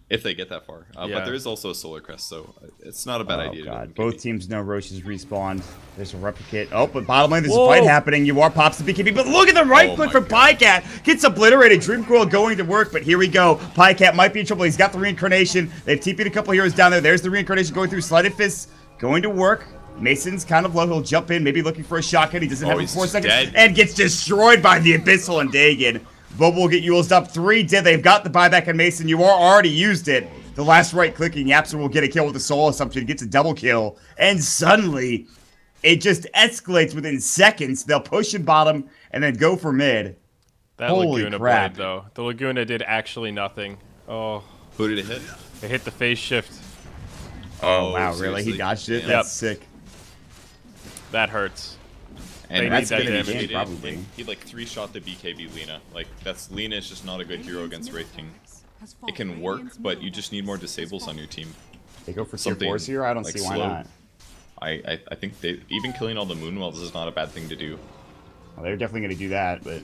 If they get that far. Yeah. But there is also a Solar Crest, so it's not a bad idea. God. Both teams know Roche is respawned. There's a replicate. Oh, but bottom lane, there's a fight happening. You are pops the BKB, but look at the right click from Pycat. Gets obliterated. Dream Coil going to work, but here we go. Pycat might be in trouble. He's got the reincarnation. They've TP'd a couple heroes down there. There's the reincarnation going through. Sleight of Fist going to work. Mason's kind of low. He'll jump in, maybe looking for a shotgun. He doesn't have it for 4 seconds. Dead. And gets destroyed by the Abyssal and Dagon. Bobo will get Eul's up. 3 dead. They've got the buyback on Mason. You already used it. The last right clicking, Yapster will get a kill with the Soul Assumption, gets a double kill, and suddenly, it just escalates within seconds. They'll push in bottom, and then go for mid. That Holy Laguna crap. blade, though. The Laguna did actually nothing. Oh, Who did it hit? it hit the phase shift. Oh, wow, really? seriously? He dodged it? Damn. That's sick. That hurts. And They that's need that gonna be damage. game, probably. He like 3-shot the BKB Lina. Like, Lina is just not a good hero against Wraith King. It can work, but you just need more disables on your team. They go for tier Something 4s here? I don't like see why slow. not. I think even killing all the Moonwells is not a bad thing to do. Well, they're definitely going to do that, but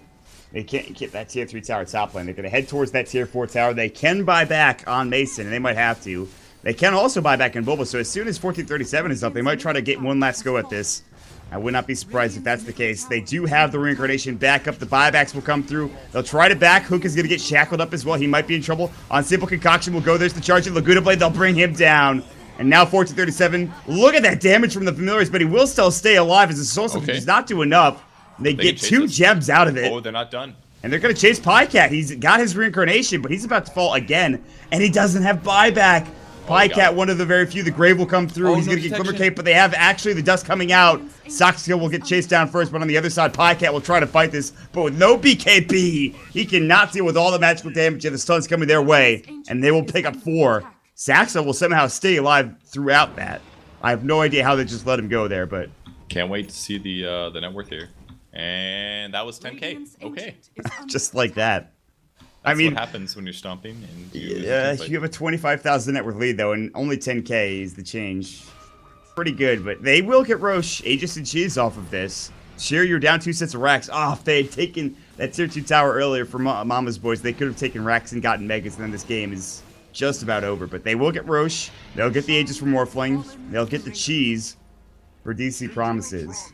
they can't get that tier 3 tower top lane. They're going to head towards that tier 4 tower. They can buy back on Mason, and they might have to. They can also buy back in Bulba, so as soon as 1437 is up, they might try to get one last go at this. I would not be surprised if that's the case. They do have the reincarnation back up. The buybacks will come through. They'll try to back. Hook is going to get shackled up as well. He might be in trouble. On Simple Concoction will go. There's the charge of Laguna Blade. They'll bring him down. And now 1437. Look at that damage from the Familiars, but he will still stay alive as the Soul Assumption does not do enough. They can get chase 2 us. gems out of it. Oh, they're not done. And they're going to chase Pycat. He's got his reincarnation, but he's about to fall again. And he doesn't have buyback. Pycat, one of the very few. The Grave will come through. Oh, He's no going to get Glimmer detection. Cape, but they have actually the dust coming out. Soxkill will get chased down first, but on the other side, Pycat will try to fight this. But with no BKB, he cannot deal with all the magical damage and the stuns coming their way. And they will pick up 4. Saxa will somehow stay alive throughout that. I have no idea how they just let him go there, but... Can't wait to see the net worth here. And that was 10k. Okay. just like that. That's I mean, what happens when you're stomping. And you have a 25,000 net worth lead, though, and only 10k is the change. Pretty good, but they will get Roche, Aegis, and Cheese off of this. Sure, you're down 2 sets of racks. Oh, if they had taken that tier 2 tower earlier for Mama's boys, they could have taken racks and gotten megas, and then this game is just about over. But they will get Roche. They'll get the Aegis for Morphling. They'll get the Cheese for DC Promises.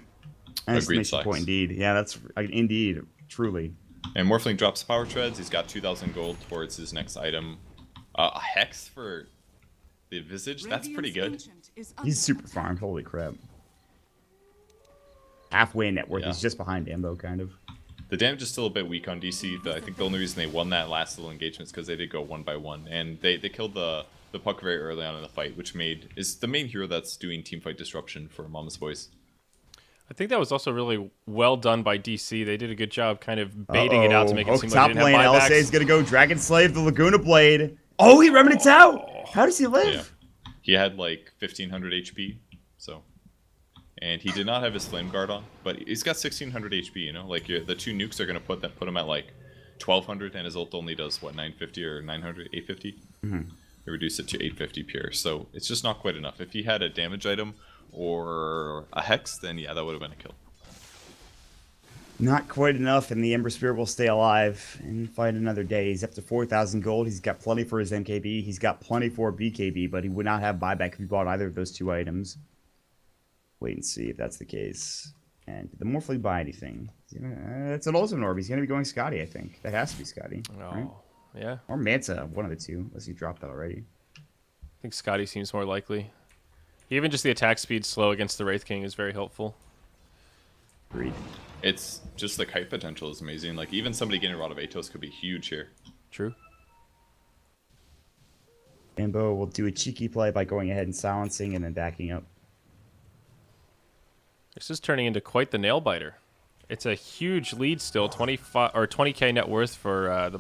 Exclamation point, indeed. Yeah, that's indeed, truly. And Morphling drops Power Treads. He's got 2,000 gold towards his next item. A Hex for the Visage. That's pretty good. He's super farmed. Holy crap. Halfway net worth. Yeah. He's just behind Ambo, kind of. The damage is still a bit weak on DC. I think the only reason they won that last little engagement is because they did go 1 by 1. And they killed the Puck very early on in the fight, which is the main hero that's doing teamfight disruption for Mama's Boys. I think that was also really well done by DC. They did a good job kind of baiting it out to make it seem like they didn't have buybacks. LSA is going to go Dragon Slave, the Laguna Blade. Oh, he remnants out! How does he live? Yeah. He had like 1,500 HP, so... And he did not have his Flame Guard on, but he's got 1,600 HP, you know? Like, the 2 nukes are going to put him at like 1,200, and his ult only does, what, 950 or 900? 850? Mm-hmm. They reduce it to 850 pure, so it's just not quite enough. If he had a damage item or a Hex, then yeah, that would have been a kill. Not quite enough, and the Ember Spirit will stay alive and fight another day. He's up to 4,000 gold. He's got plenty for his MKB. He's got plenty for BKB, but he would not have buyback if he bought either of those 2 items. Wait and see if that's the case. And did the Morphling buy anything? It's an Ultimate Orb. He's going to be going Scotty, I think. That has to be Scotty. Oh, right? yeah. Or Manta, one of the 2, unless he dropped that already. I think Scotty seems more likely. Even just the attack speed slow against the Wraith King is very helpful. Agreed. It's just the kite potential is amazing. Like, even somebody getting Rod of Atos could be huge here. True. Ambo will do a cheeky play by going ahead and silencing and then backing up. This is turning into quite the nail biter. It's a huge lead still, 25 or 20k net worth for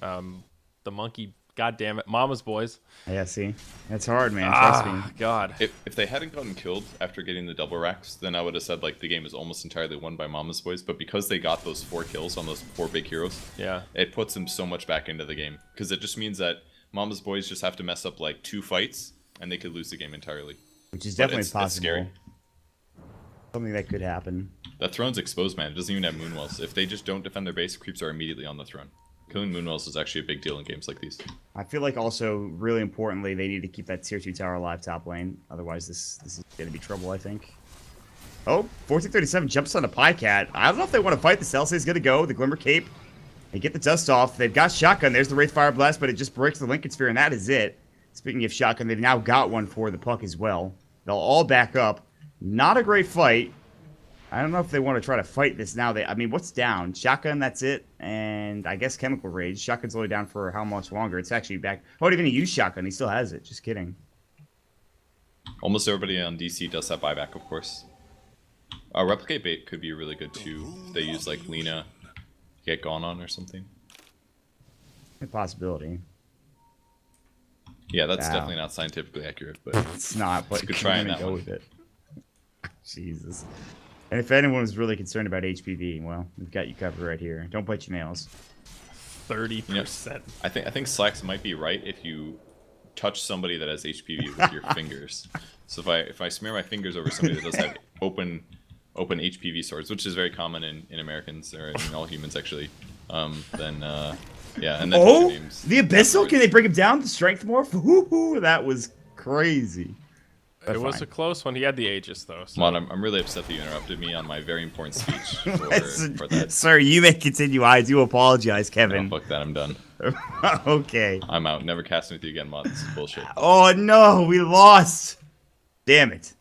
the monkey. God damn it, Mama's boys. Yeah, see, that's hard, man. Trust me. God. If they hadn't gotten killed after getting the double racks, then I would have said like the game is almost entirely won by Mama's boys. But because they got those 4 kills on those 4 big heroes, Yeah. it puts them so much back into the game. Because it just means that Mama's boys just have to mess up like 2 fights, and they could lose the game entirely. Which is definitely possible. It's scary. Something that could happen. That throne's exposed, man. It doesn't even have Moonwells. If they just don't defend their base, creeps are immediately on the throne. Killing Moonwells is actually a big deal in games like these. I feel like also, really importantly, they need to keep that tier 2 tower alive top lane. Otherwise, this is going to be trouble, I think. Oh, 1437 jumps on a Pycat. I don't know if they want to fight. The Celsay's going to go. The Glimmer Cape. They get the dust off. They've got Shotgun. There's the Wraith Fire Blast, but it just breaks the Lincoln Sphere, and that is it. Speaking of Shotgun, they've now got one for the Puck as well. They'll all back up. Not a great fight. I don't know if they want to try to fight this now. I mean, what's down? Shotgun, that's it. And I guess Chemical Rage. Shotgun's only down for how much longer? It's actually back. Oh, he didn't even use Shotgun. He still has it. Just kidding. Almost everybody on DC does have buyback, of course. Replicate Bait could be really good too. They use like Lena, get gone on or something. A possibility. Yeah, that's Wow. definitely not scientifically accurate, but It's not, but it's a good try I'm on gonna that go one. with it. Jesus. And if anyone was really concerned about HPV, well, we've got you covered right here. Don't bite your nails. 30%. I think Slacks might be right if you touch somebody that has HPV with your fingers. So if I smear my fingers over somebody that does have open HPV swords, which is very common in Americans or in all humans actually, then yeah, and then touch your names The Abyssal? afterwards. Can they bring him down? The Strength Morph? Woohoo! That was crazy. But It was fine. a close one. He had the Aegis, though. So. Mon, I'm really upset that you interrupted me on my very important speech for that. Sir, you may continue. I do apologize, Oh, Kevin. fuck that, I'm done. Okay. I'm out. Never casting with you again, Mon. This is bullshit. Oh no, we lost. Damn it.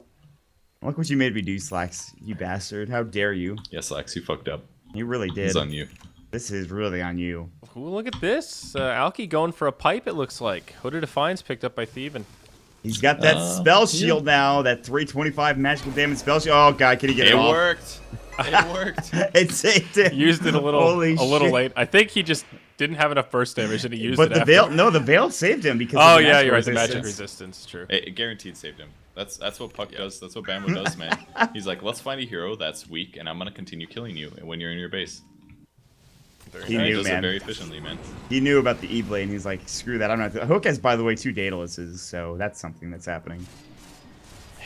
Look what you made me do, Slacks. You bastard. How dare you? Yes, Lex, you fucked up. You really did. It's on you. This is really on you. Ooh, look at this. Alki going for a pipe, it looks like. Hooded Defiance picked up by Thieving. He's got that spell shield now, that 325 magical damage spell shield. Oh god, can he get it off? Worked. It worked. It saved it. Used it a little shit. late. I think he just didn't have enough burst damage and he used But it the after. veil, no, the veil saved him because. Oh of the yeah, magic you're right. The resistance. magic resistance, true. It guaranteed saved him. That's what Puck does. That's what Bambo does, man. He's like, let's find a hero that's weak, and I'm gonna continue killing you when you're in your base. He And knew, does it man. very efficiently, man. He knew about the E-Blade, and he's like, screw that. I'm not. Hook has, by the way, 2 Daedalus, so that's something that's happening.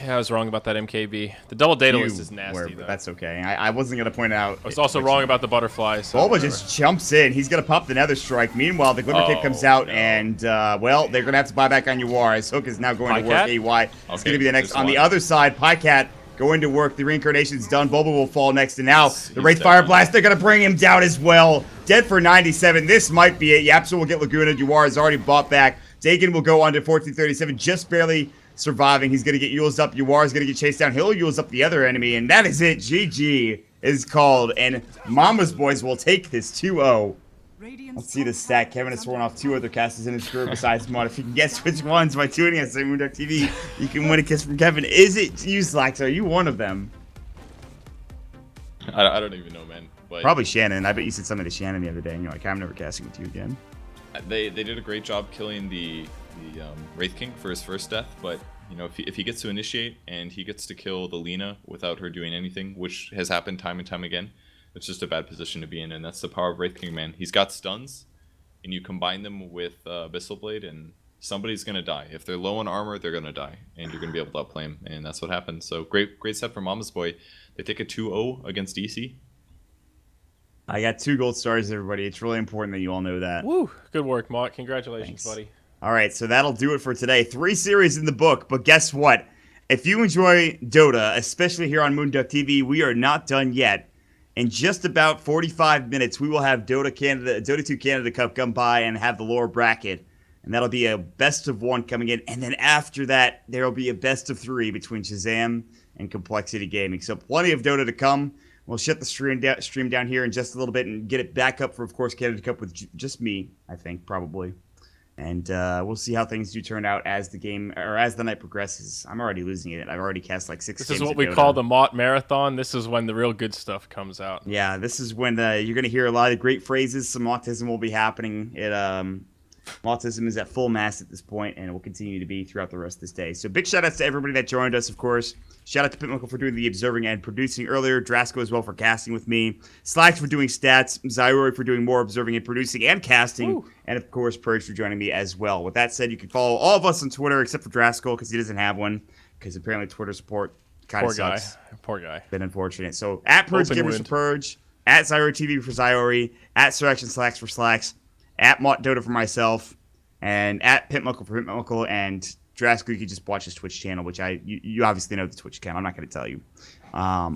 Yeah, I was wrong about that MKB. The double Daedalus You is nasty, were, though. but that's okay. I wasn't gonna point out. I was also wrong about the butterfly. So Bulba whatever. just jumps in. He's gonna pop the Nether Strike. Meanwhile, the Glimmer Cape comes out, no. and well, they're gonna have to buy back on Yawar. As Hook is now going to work. Pycat? AY. It's Okay, gonna be the next. there's On the one. other side, Pycat going to work. The reincarnation's done. Bulba will fall next, and now the He's Wraith dead, Fire man. Blast. They're gonna bring him down as well. Dead for 97. This might be it. Yapsa will get Laguna. Yawar is already bought back. Dagon will go on to 1437, just barely surviving. He's going to get Yules up. Yawar is going to get chased down. He'll Yules up the other enemy, and that is it. GG is called, and Mama's Boys will take this 2-0. Let's see the stat. Kevin has sworn off 2 other casters in his career besides Mod. If you can guess which ones by tuning us at moonducktv, you can win a kiss from Kevin. Is it you, Slacks? Are you one of them? I don't even know, man. But Probably Shannon. I bet you said something to Shannon the other day, and you're like, I'm never casting with you again. they did a great job killing the Wraith King for his first death, but you know, if he gets to initiate and he gets to kill the Lina without her doing anything, which has happened time and time again, it's just a bad position to be in, and that's the power of Wraith King, man. He's got stuns, and you combine them with Abyssal Blade, and somebody's gonna die. If they're low on armor, they're gonna die, and you're gonna be able to outplay him, and that's what happened. So great set for Mama's Boy. They take a 2-0 against DC. I got 2 gold stars, everybody. It's really important that you all know that. Woo! Good work, Mott. Congratulations, Thanks. buddy. All right, so that'll do it for today. 3 series in the book, but guess what? If you enjoy Dota, especially here on moonducktv, we are not done yet. In just about 45 minutes, we will have Dota 2 Canada Cup come by and have the lower bracket. And that'll be a best of 1 coming in. And then after that, there will be a best of 3 between Shazam and Complexity Gaming. So plenty of Dota to come. We'll shut the stream down here in just a little bit and get it back up for, of course, Canada Cup with just me, I think, probably. And we'll see how things do turn out as the game, or as the night progresses. I'm already losing it. I've already cast like 6 This games is what of we Dota. call the Mott Marathon. This is when the real good stuff comes out. Yeah, this is when you're going to hear a lot of great phrases. Some autism will be happening. Autism is at full mass at this point, and it will continue to be throughout the rest of this day. So big shout-outs to everybody that joined us, of course. Shout out to Pitmuckle for doing the observing and producing earlier. Drasco as well for casting with me. Slacks for doing stats. Zyroy for doing more observing and producing and casting. Woo. And, of course, Purge for joining me as well. With that said, you can follow all of us on Twitter except for Drasco because he doesn't have one because apparently Twitter support kind Poor of guy. sucks. Poor guy. Been unfortunate. So at Purge Open Gamers wound. for Purge, at Zyro TV for Zyori, at Suraction Slacks for Slacks, at Mott Dota for myself, and at Pitmuckle for Pitmuckle, and Drasco, you can just watch his Twitch channel, which you obviously know the Twitch channel. I'm not going to tell you.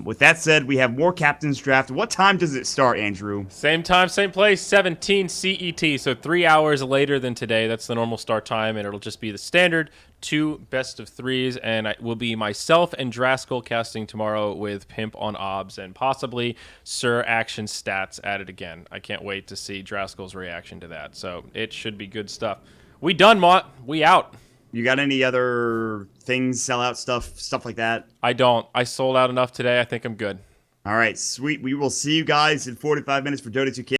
With that said, we have more Captain's Draft. What time does it start, Andrew? Same time, same place, 17 CET. So 3 hours later than today. That's the normal start time, and it'll just be the standard 2 best of 3s. And it will be myself and Drascal casting tomorrow with Pimp on Obs and possibly Sir Action Stats added again. I can't wait to see Drascal's reaction to that. So it should be good stuff. We done, Mott. We out. You got any other things, sell out stuff like that? I don't. I sold out enough today. I think I'm good. All right, sweet. We will see you guys in 45 minutes for Dota 2K.